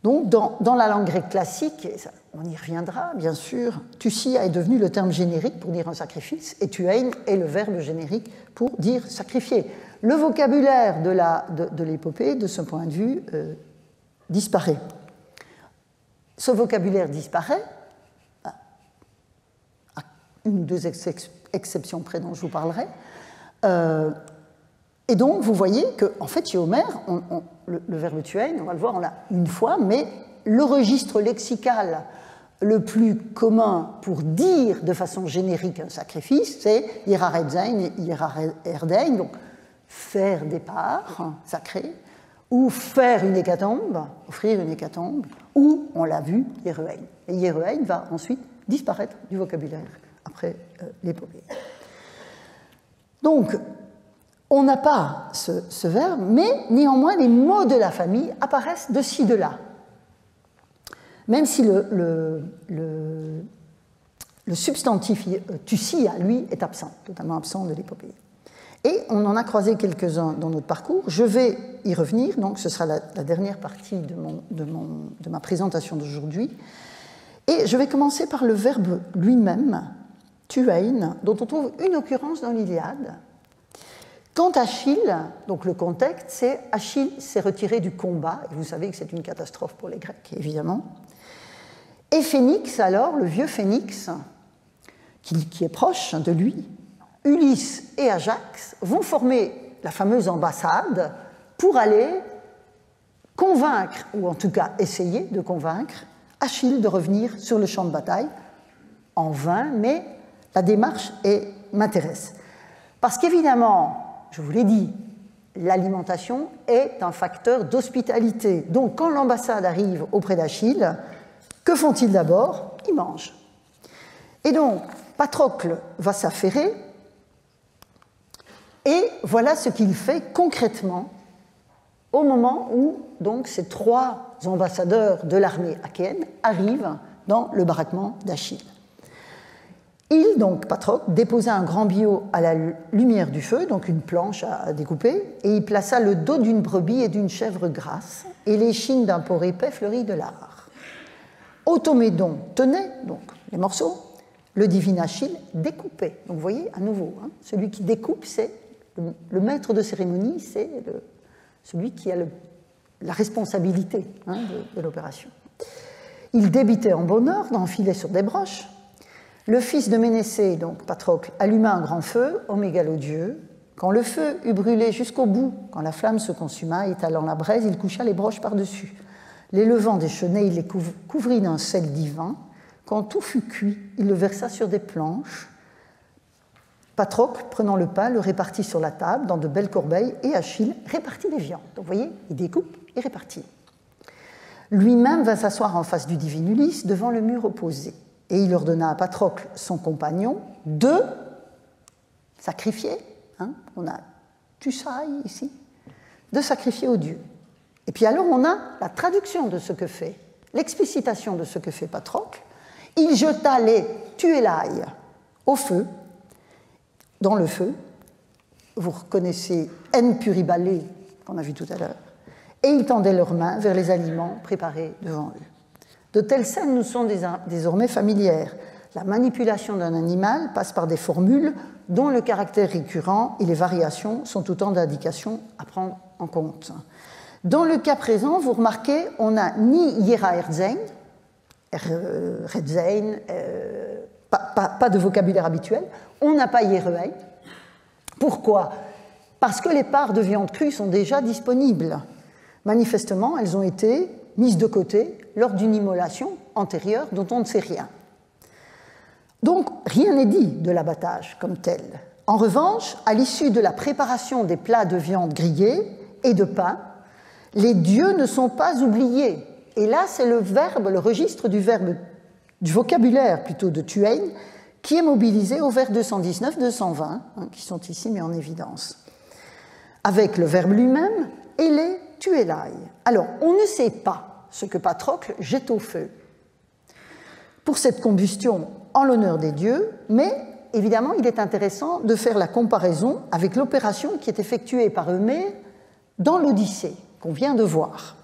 Donc, dans la langue grecque classique, on y reviendra bien sûr, tusia est devenu le terme générique pour dire un sacrifice, et tuein est le verbe générique pour dire sacrifier. Le vocabulaire de l'épopée, de ce point de vue, disparaît. Ce vocabulaire disparaît, à une ou deux exceptions près dont je vous parlerai, et donc vous voyez qu'en fait, chez Homère, le verbe tuein, on va le voir, on l'a une fois, mais le registre lexical le plus commun pour dire de façon générique un sacrifice, c'est hieraredzein et hieraerdein, donc faire des parts sacrées, ou faire une hécatombe, offrir une hécatombe, ou, on l'a vu, hieruein. Et hieruein va ensuite disparaître du vocabulaire après l'épopée. Donc, on n'a pas ce verbe, mais néanmoins, les mots de la famille apparaissent de ci, de là. Même si le substantif tusia, lui, est absent, totalement absent de l'épopée. Et on en a croisé quelques-uns dans notre parcours. Je vais y revenir, donc ce sera la dernière partie de ma présentation d'aujourd'hui. Et je vais commencer par le verbe lui-même, tuein, dont on trouve une occurrence dans l'Iliade. Quand Achille, donc le contexte, c'est Achille s'est retiré du combat, et vous savez que c'est une catastrophe pour les Grecs, évidemment. Et Phénix, alors, le vieux Phénix, qui est proche de lui, Ulysse et Ajax vont former la fameuse ambassade pour aller convaincre, ou en tout cas essayer de convaincre, Achille de revenir sur le champ de bataille, en vain, mais la démarche m'intéresse. Parce qu'évidemment, je vous l'ai dit, l'alimentation est un facteur d'hospitalité. Donc quand l'ambassade arrive auprès d'Achille, que font-ils d'abord? Ils mangent. Et donc, Patrocle va s'affairer, et voilà ce qu'il fait concrètement au moment où donc, ces 3 ambassadeurs de l'armée achéenne arrivent dans le baraquement d'Achille. Il, donc Patrocle, déposa un grand billot à la lumière du feu, donc une planche à découper, et y plaça le dos d'une brebis et d'une chèvre grasse, et l'échine d'un porc épais fleuri de lard. Automédon tenait, donc les morceaux, le divin Achille découpait. Donc vous voyez, à nouveau, hein, celui qui découpe, c'est le maître de cérémonie, c'est celui qui a la responsabilité de l'opération. Il débitait en bonheur d'enfiler sur des broches. Le fils de Ménécée, donc Patrocle, alluma un grand feu au mégalodieux. Quand le feu eut brûlé jusqu'au bout, quand la flamme se consuma, étalant la braise, il coucha les broches par-dessus. Les levant des chenets, il les couvrit d'un sel divin. Quand tout fut cuit, il le versa sur des planches. Patrocle, prenant le pain, le répartit sur la table dans de belles corbeilles et Achille répartit les viandes. Donc vous voyez, il découpe et répartit. Lui-même vint s'asseoir en face du divin Ulysse devant le mur opposé. Et il ordonna à Patrocle, son compagnon, de sacrifier, on a Tusaï ici, de sacrifier aux dieux. Et puis alors on a la traduction de ce que fait, l'explicitation de ce que fait Patrocle. Il jeta les tuélailles au feu, dans le feu. Vous reconnaissez N puribalé, qu'on a vu tout à l'heure. Et ils tendaient leurs mains vers les aliments préparés devant eux. De telles scènes nous sont désormais familières. La manipulation d'un animal passe par des formules dont le caractère récurrent et les variations sont autant d'indications à prendre en compte. Dans le cas présent, vous remarquez, on n'a ni Yera Erzein, pas de vocabulaire habituel, on n'a pas Yerein. Pourquoi? Parce que les parts de viande crue sont déjà disponibles. Manifestement, elles ont été mises de côté lors d'une immolation antérieure dont on ne sait rien. Donc, rien n'est dit de l'abattage comme tel. En revanche, à l'issue de la préparation des plats de viande grillée et de pain, les dieux ne sont pas oubliés. Et là, c'est le verbe, le registre du verbe, du vocabulaire plutôt de tuein, qui est mobilisé au vers 219-220, qui sont ici mis en évidence, avec le verbe lui-même et les tuélailles. Alors, on ne sait pas ce que Patrocle jette au feu pour cette combustion en l'honneur des dieux, mais évidemment, il est intéressant de faire la comparaison avec l'opération qui est effectuée par Eumée dans l'Odyssée, qu'on vient de voir.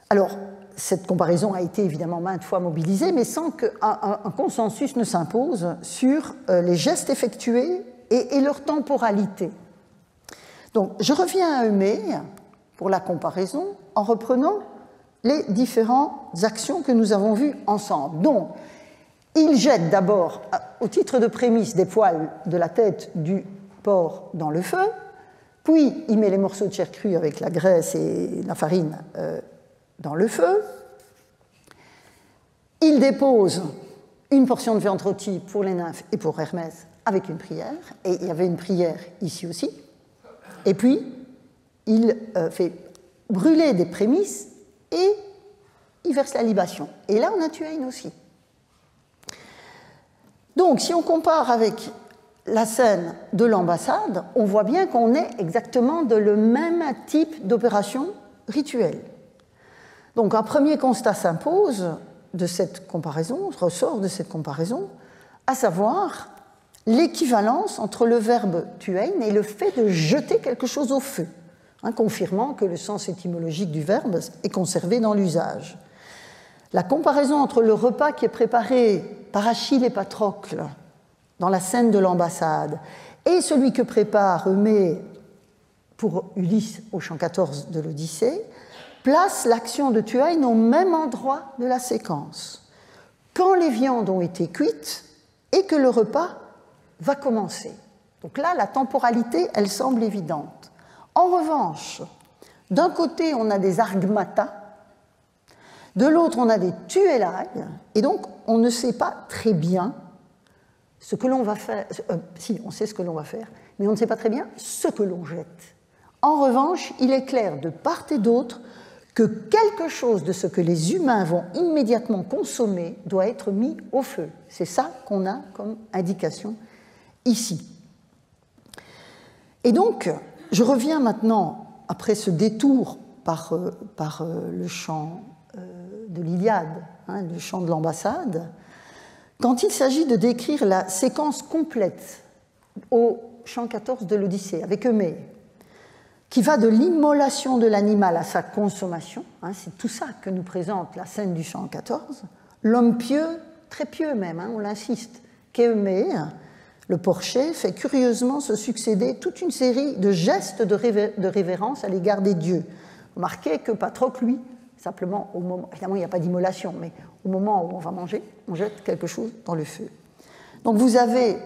Alors, cette comparaison a été évidemment maintes fois mobilisée, mais sans qu'un consensus ne s'impose sur les gestes effectués et leur temporalité. Donc, je reviens à Eumée pour la comparaison en reprenant les différentes actions que nous avons vues ensemble. Donc, il jette d'abord, au titre de prémisse, des poils de la tête du porc dans le feu, puis il met les morceaux de chair crue avec la graisse et la farine dans le feu. Il dépose une portion de viande rôtie pour les nymphes et pour Hermès avec une prière, et il y avait une prière ici aussi. Et puis, il fait brûler des prémices et il verse la libation. Et là, on a Tuain aussi. Donc, si on compare avec la scène de l'ambassade, on voit bien qu'on est exactement dans le même type d'opération rituelle. Donc, un premier constat s'impose de cette comparaison, ressort de cette comparaison, à savoir l'équivalence entre le verbe tuein et le fait de jeter quelque chose au feu, confirmant que le sens étymologique du verbe est conservé dans l'usage. La comparaison entre le repas qui est préparé par Achille et Patrocle dans la scène de l'ambassade et celui que prépare Eumée pour Ulysse au chant 14 de l'Odyssée place l'action de Tuain au même endroit de la séquence, quand les viandes ont été cuites et que le repas va commencer. Donc là, la temporalité, elle semble évidente. En revanche, d'un côté, on a des argmata, de l'autre, on a des tuélailles, et donc on ne sait pas très bien ce que l'on va faire. Si, on sait ce que l'on va faire, mais on ne sait pas très bien ce que l'on jette. En revanche, il est clair de part et d'autre que quelque chose de ce que les humains vont immédiatement consommer doit être mis au feu. C'est ça qu'on a comme indication ici. Et donc, je reviens maintenant après ce détour par le chant de l'Iliade, hein, le chant de l'ambassade, quand il s'agit de décrire la séquence complète au chant 14 de l'Odyssée, avec Eumée, qui va de l'immolation de l'animal à sa consommation, hein, c'est tout ça que nous présente la scène du chant 14, l'homme pieux, très pieux même, hein, on l'insiste, qu'Eumée, le porcher, fait curieusement se succéder toute une série de gestes de révérence à l'égard des dieux. Remarquez que Patrocle, lui, simplement au moment, évidemment il n'y a pas d'immolation, mais au moment où on va manger, on jette quelque chose dans le feu. Donc vous avez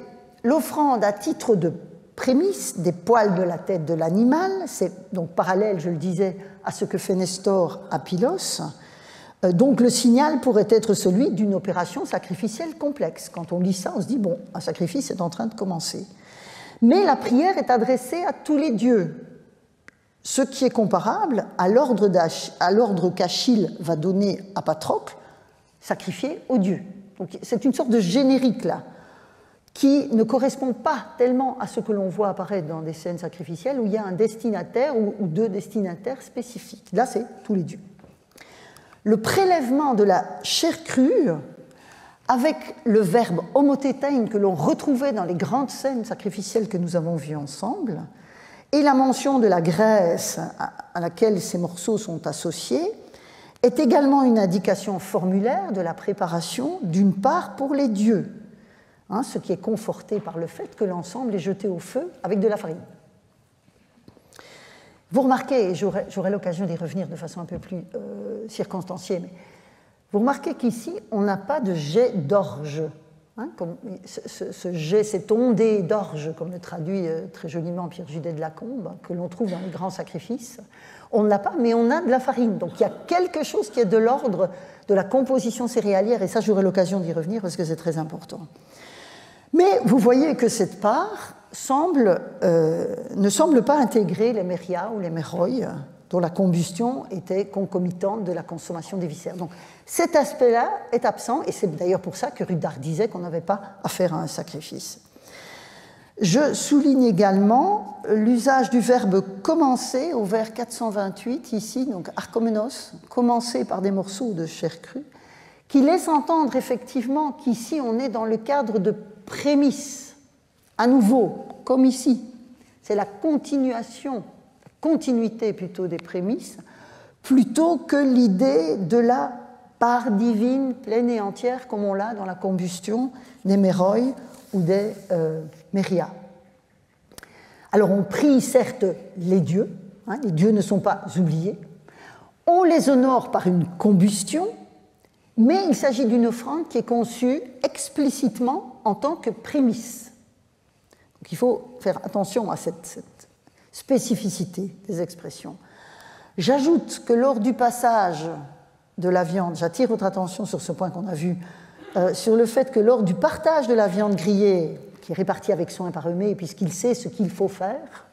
l'offrande à titre de prémisse des poils de la tête de l'animal, c'est donc parallèle, je le disais, à ce que fait Nestor à Pylos. Donc le signal pourrait être celui d'une opération sacrificielle complexe. Quand on lit ça, on se dit, bon, un sacrifice est en train de commencer. Mais la prière est adressée à tous les dieux, ce qui est comparable à l'ordre qu'Achille va donner à Patrocle, sacrifier aux dieux. Donc c'est une sorte de générique là, qui ne correspond pas tellement à ce que l'on voit apparaître dans des scènes sacrificielles où il y a un destinataire ou deux destinataires spécifiques. Là, c'est tous les dieux. Le prélèvement de la chair crue, avec le verbe homotétein que l'on retrouvait dans les grandes scènes sacrificielles que nous avons vues ensemble, et la mention de la graisse à laquelle ces morceaux sont associés, est également une indication formulaire de la préparation, d'une part pour les dieux, hein, ce qui est conforté par le fait que l'ensemble est jeté au feu avec de la farine. Vous remarquez, et j'aurai l'occasion d'y revenir de façon un peu plus circonstanciée, mais vous remarquez qu'ici, on n'a pas de jet d'orge. Hein, comme ce jet, cette ondée d'orge, comme le traduit très joliment Pierre Judet de Lacombe, que l'on trouve dans les grands sacrifices, on ne l'a pas, mais on a de la farine. Donc il y a quelque chose qui est de l'ordre de la composition céréalière, et ça j'aurai l'occasion d'y revenir parce que c'est très important. Mais vous voyez que cette part ne semble pas intégrer les méria ou les méroi, dont la combustion était concomitante de la consommation des viscères. Donc cet aspect-là est absent, et c'est d'ailleurs pour ça que Rudard disait qu'on n'avait pas affaire à un sacrifice. Je souligne également l'usage du verbe commencer au vers 428, ici, donc arkomenos, commencer par des morceaux de chair crue, qui laisse entendre effectivement qu'ici on est dans le cadre de prémices, à nouveau, comme ici. C'est la continuité plutôt des prémices, plutôt que l'idée de la part divine pleine et entière, comme on l'a dans la combustion des méroi ou des méria. Alors on prie certes les dieux, hein, les dieux ne sont pas oubliés, on les honore par une combustion, mais il s'agit d'une offrande qui est conçue explicitement en tant que prémisse. Donc il faut faire attention à cette spécificité des expressions. J'ajoute que lors du passage de la viande, j'attire votre attention sur ce point qu'on a vu, sur le fait que lors du partage de la viande grillée, qui est répartie avec soin par Eumée, puisqu'il sait ce qu'il faut faire,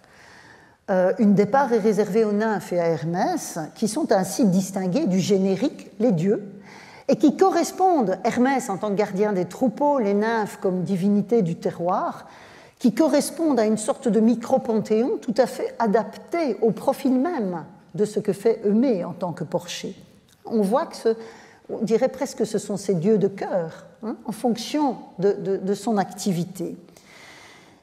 une des parts est réservée aux nymphes et à Hermès, qui sont ainsi distingués du générique, les dieux, et qui correspondent, Hermès en tant que gardien des troupeaux, les nymphes comme divinité du terroir, qui correspondent à une sorte de micro-panthéon tout à fait adapté au profil même de ce que fait Eumée en tant que porcher. On voit que on dirait presque que ce sont ses dieux de cœur, hein, en fonction de son activité.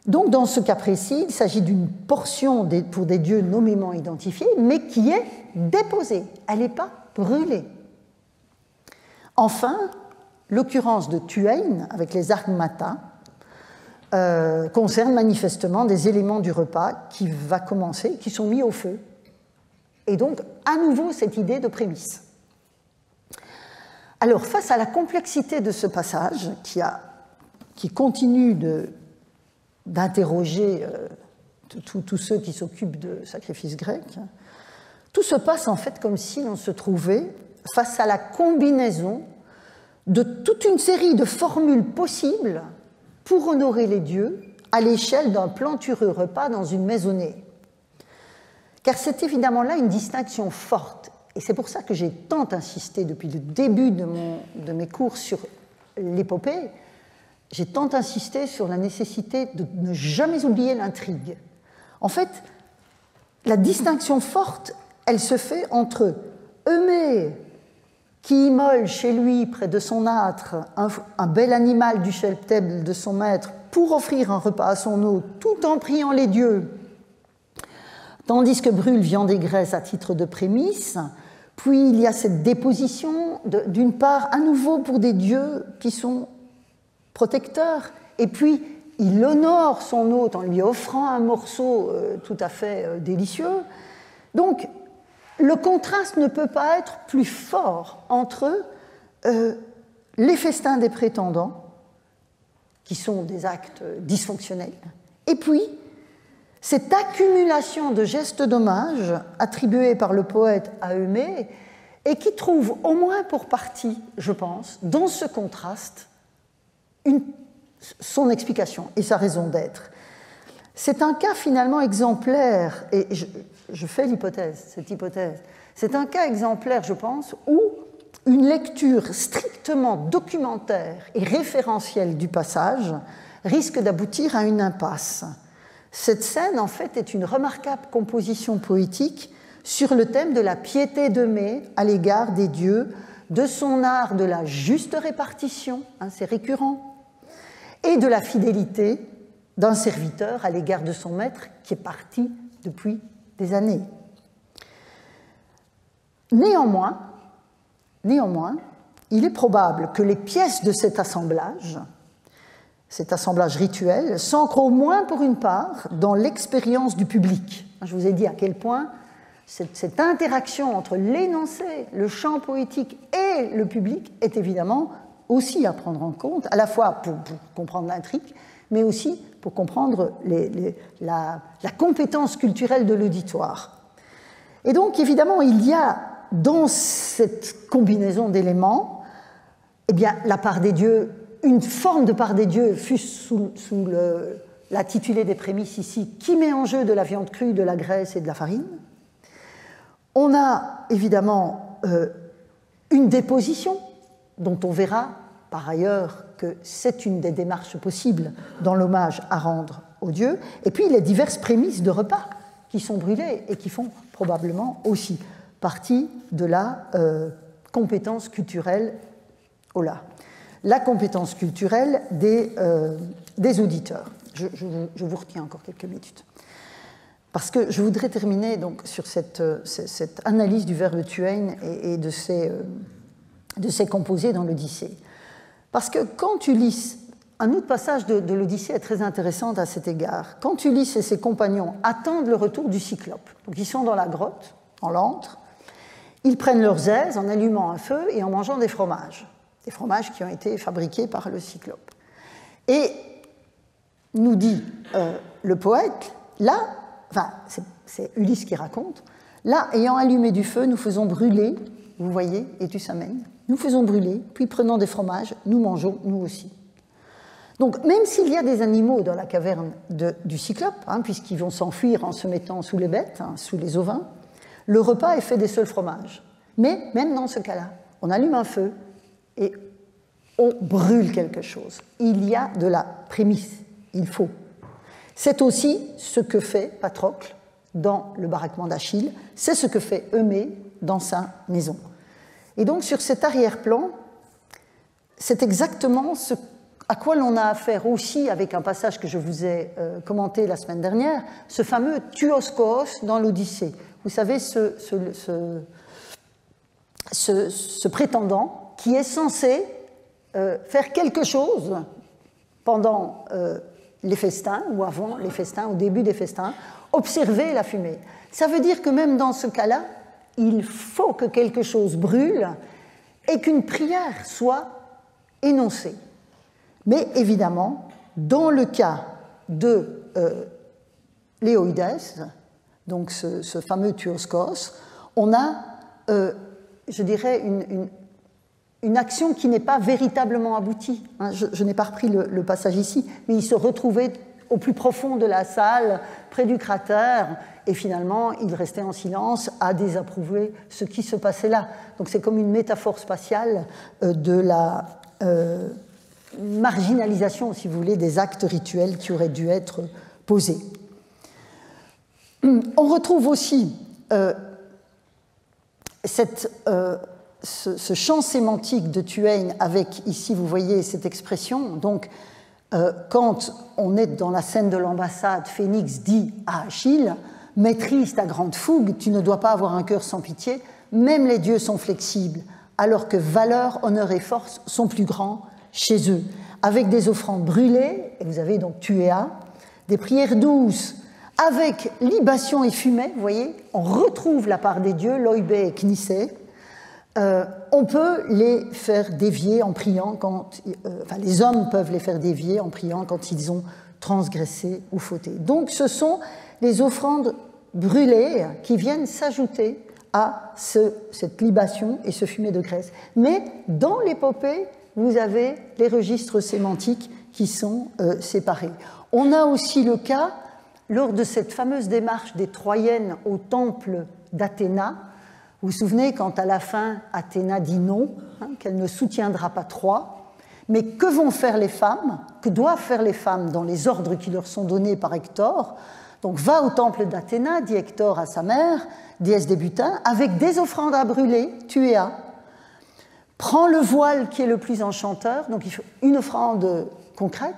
Donc, dans ce cas précis, il s'agit d'une portion pour des dieux nommément identifiés, mais qui est déposée, elle n'est pas brûlée. Enfin, l'occurrence de Tuain avec les argmata concerne manifestement des éléments du repas qui va commencer, qui sont mis au feu. Et donc, à nouveau, cette idée de prémisse. Alors, face à la complexité de ce passage, qui continue d'interroger tous ceux qui s'occupent de sacrifices grecs, tout se passe en fait comme si l'on se trouvait face à la combinaison de toute une série de formules possibles pour honorer les dieux à l'échelle d'un plantureux repas dans une maisonnée. Car c'est évidemment là une distinction forte, et c'est pour ça que j'ai tant insisté depuis le début de mes cours sur l'épopée, j'ai tant insisté sur la nécessité de ne jamais oublier l'intrigue. En fait, la distinction forte, elle se fait entre Eumée, qui immole chez lui, près de son âtre, un bel animal du cheptel de son maître pour offrir un repas à son hôte, tout en priant les dieux, tandis que brûle viande et graisse à titre de prémisse. Puis il y a cette déposition, d'une part, à nouveau pour des dieux qui sont protecteurs, et puis il honore son hôte en lui offrant un morceau tout à fait délicieux. Donc, le contraste ne peut pas être plus fort entre les festins des prétendants, qui sont des actes dysfonctionnels, et puis cette accumulation de gestes d'hommage attribués par le poète à Eumée et qui trouve, au moins pour partie, je pense, dans ce contraste, son explication et sa raison d'être. C'est un cas finalement exemplaire, et je fais cette hypothèse, c'est un cas exemplaire, je pense, où une lecture strictement documentaire et référentielle du passage risque d'aboutir à une impasse. Cette scène, en fait, est une remarquable composition poétique sur le thème de la piété d'Eumée à l'égard des dieux, de son art de la juste répartition, c'est récurrent, et de la fidélité d'un serviteur à l'égard de son maître qui est parti depuis des années. Néanmoins, il est probable que les pièces de cet assemblage rituel, s'ancre au moins pour une part dans l'expérience du public. Je vous ai dit à quel point cette interaction entre l'énoncé, le chant poétique et le public est évidemment aussi à prendre en compte, à la fois pour comprendre l'intrigue, mais aussi pour comprendre la compétence culturelle de l'auditoire. Et donc, évidemment, il y a dans cette combinaison d'éléments, eh bien, la part des dieux, une forme de part des dieux, fût sous l'intitulé des prémices ici, qui met en jeu de la viande crue, de la graisse et de la farine. On a évidemment une déposition, dont on verra par ailleurs que c'est une des démarches possibles dans l'hommage à rendre aux dieux, et puis les diverses prémices de repas qui sont brûlées et qui font probablement aussi partie de la compétence culturelle, la compétence culturelle des auditeurs. Je vous retiens encore quelques minutes. Parce que je voudrais terminer donc sur cette analyse du verbe tuein et de ses composés dans l'Odyssée. Parce que quand Ulysse, un autre passage de l'Odyssée est très intéressant à cet égard, quand Ulysse et ses compagnons attendent le retour du Cyclope, donc ils sont dans la grotte, en l'antre, ils prennent leurs aises en allumant un feu et en mangeant des fromages qui ont été fabriqués par le Cyclope. Et nous dit le poète, là, enfin c'est Ulysse qui raconte, là, ayant allumé du feu, nous faisons brûler, vous voyez, et tu s'amènes, nous faisons brûler, puis prenant des fromages, nous mangeons, nous aussi. Donc, même s'il y a des animaux dans la caverne du Cyclope, puisqu'ils vont s'enfuir en se mettant sous les bêtes, sous les ovins, le repas est fait des seuls fromages. Mais même dans ce cas-là, on allume un feu et on brûle quelque chose. Il y a de la prémisse, il faut. C'est aussi ce que fait Patrocle dans le baraquement d'Achille, c'est ce que fait Eumée dans sa maison. Et donc, sur cet arrière-plan, c'est exactement ce à quoi l'on a affaire aussi avec un passage que je vous ai commenté la semaine dernière, ce fameux Tuoskos dans l'Odyssée. Vous savez, ce prétendant qui est censé faire quelque chose pendant les festins ou avant les festins, au début des festins, observer la fumée. Ça veut dire que même dans ce cas-là, il faut que quelque chose brûle et qu'une prière soit énoncée. Mais évidemment, dans le cas de Léoïdès, donc ce fameux Tuoskos, on a, je dirais, une action qui n'est pas véritablement aboutie. Je n'ai pas repris le passage ici, mais il se retrouvait au plus profond de la salle, près du cratère, et finalement, il restait en silence à désapprouver ce qui se passait là. Donc c'est comme une métaphore spatiale de la marginalisation, si vous voulez, des actes rituels qui auraient dû être posés. On retrouve aussi ce champ sémantique de Tuein avec, ici, vous voyez cette expression. Donc, quand on est dans la scène de l'ambassade, Phénix dit à Achille « Maîtrise ta grande fougue, tu ne dois pas avoir un cœur sans pitié, même les dieux sont flexibles, alors que valeur, honneur et force sont plus grands chez eux. » Avec des offrandes brûlées, et vous avez donc Tuéa, des prières douces, avec libation et fumée, vous voyez, on retrouve la part des dieux, Loibé et Knisé. On peut les faire dévier en priant quand... les hommes peuvent les faire dévier en priant quand ils ont transgressé ou fauté. Donc ce sont les offrandes brûlées qui viennent s'ajouter à cette libation et ce fumet de graisse. Mais dans l'épopée, vous avez les registres sémantiques qui sont séparés. On a aussi le cas, lors de cette fameuse démarche des Troyennes au temple d'Athéna, vous vous souvenez quand à la fin Athéna dit non, qu'elle ne soutiendra pas Troie, mais que vont faire les femmes, que doivent faire les femmes dans les ordres qui leur sont donnés par Hector? Donc va au temple d'Athéna, dit Hector à sa mère, déesse des butins, avec des offrandes à brûler, Tuéa. Prends le voile qui est le plus enchanteur, donc il faut une offrande concrète,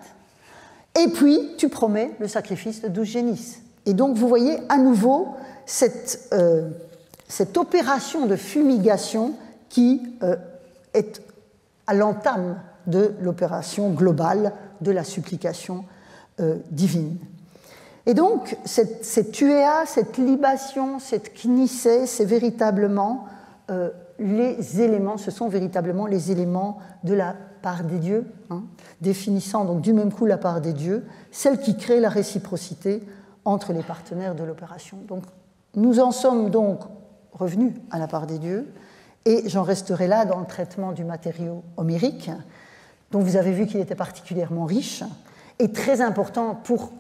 et puis tu promets le sacrifice de 12 génisses. Et donc vous voyez à nouveau cette opération de fumigation qui est à l'entame de l'opération globale de la supplication divine. Et donc cette tuéa, cette libation, cette knissée, c'est véritablement les éléments, ce sont véritablement les éléments de la part des dieux, définissant donc du même coup la part des dieux, celle qui crée la réciprocité entre les partenaires de l'opération. Donc nous en sommes donc revenus à la part des dieux, et j'en resterai là dans le traitement du matériau homérique, dont vous avez vu qu'il était particulièrement riche et très important pour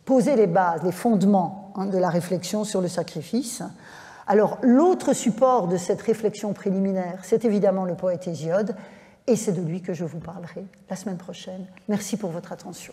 poser les bases, les fondements de la réflexion sur le sacrifice. Alors, l'autre support de cette réflexion préliminaire, c'est évidemment le poète Hésiode, et c'est de lui que je vous parlerai la semaine prochaine. Merci pour votre attention.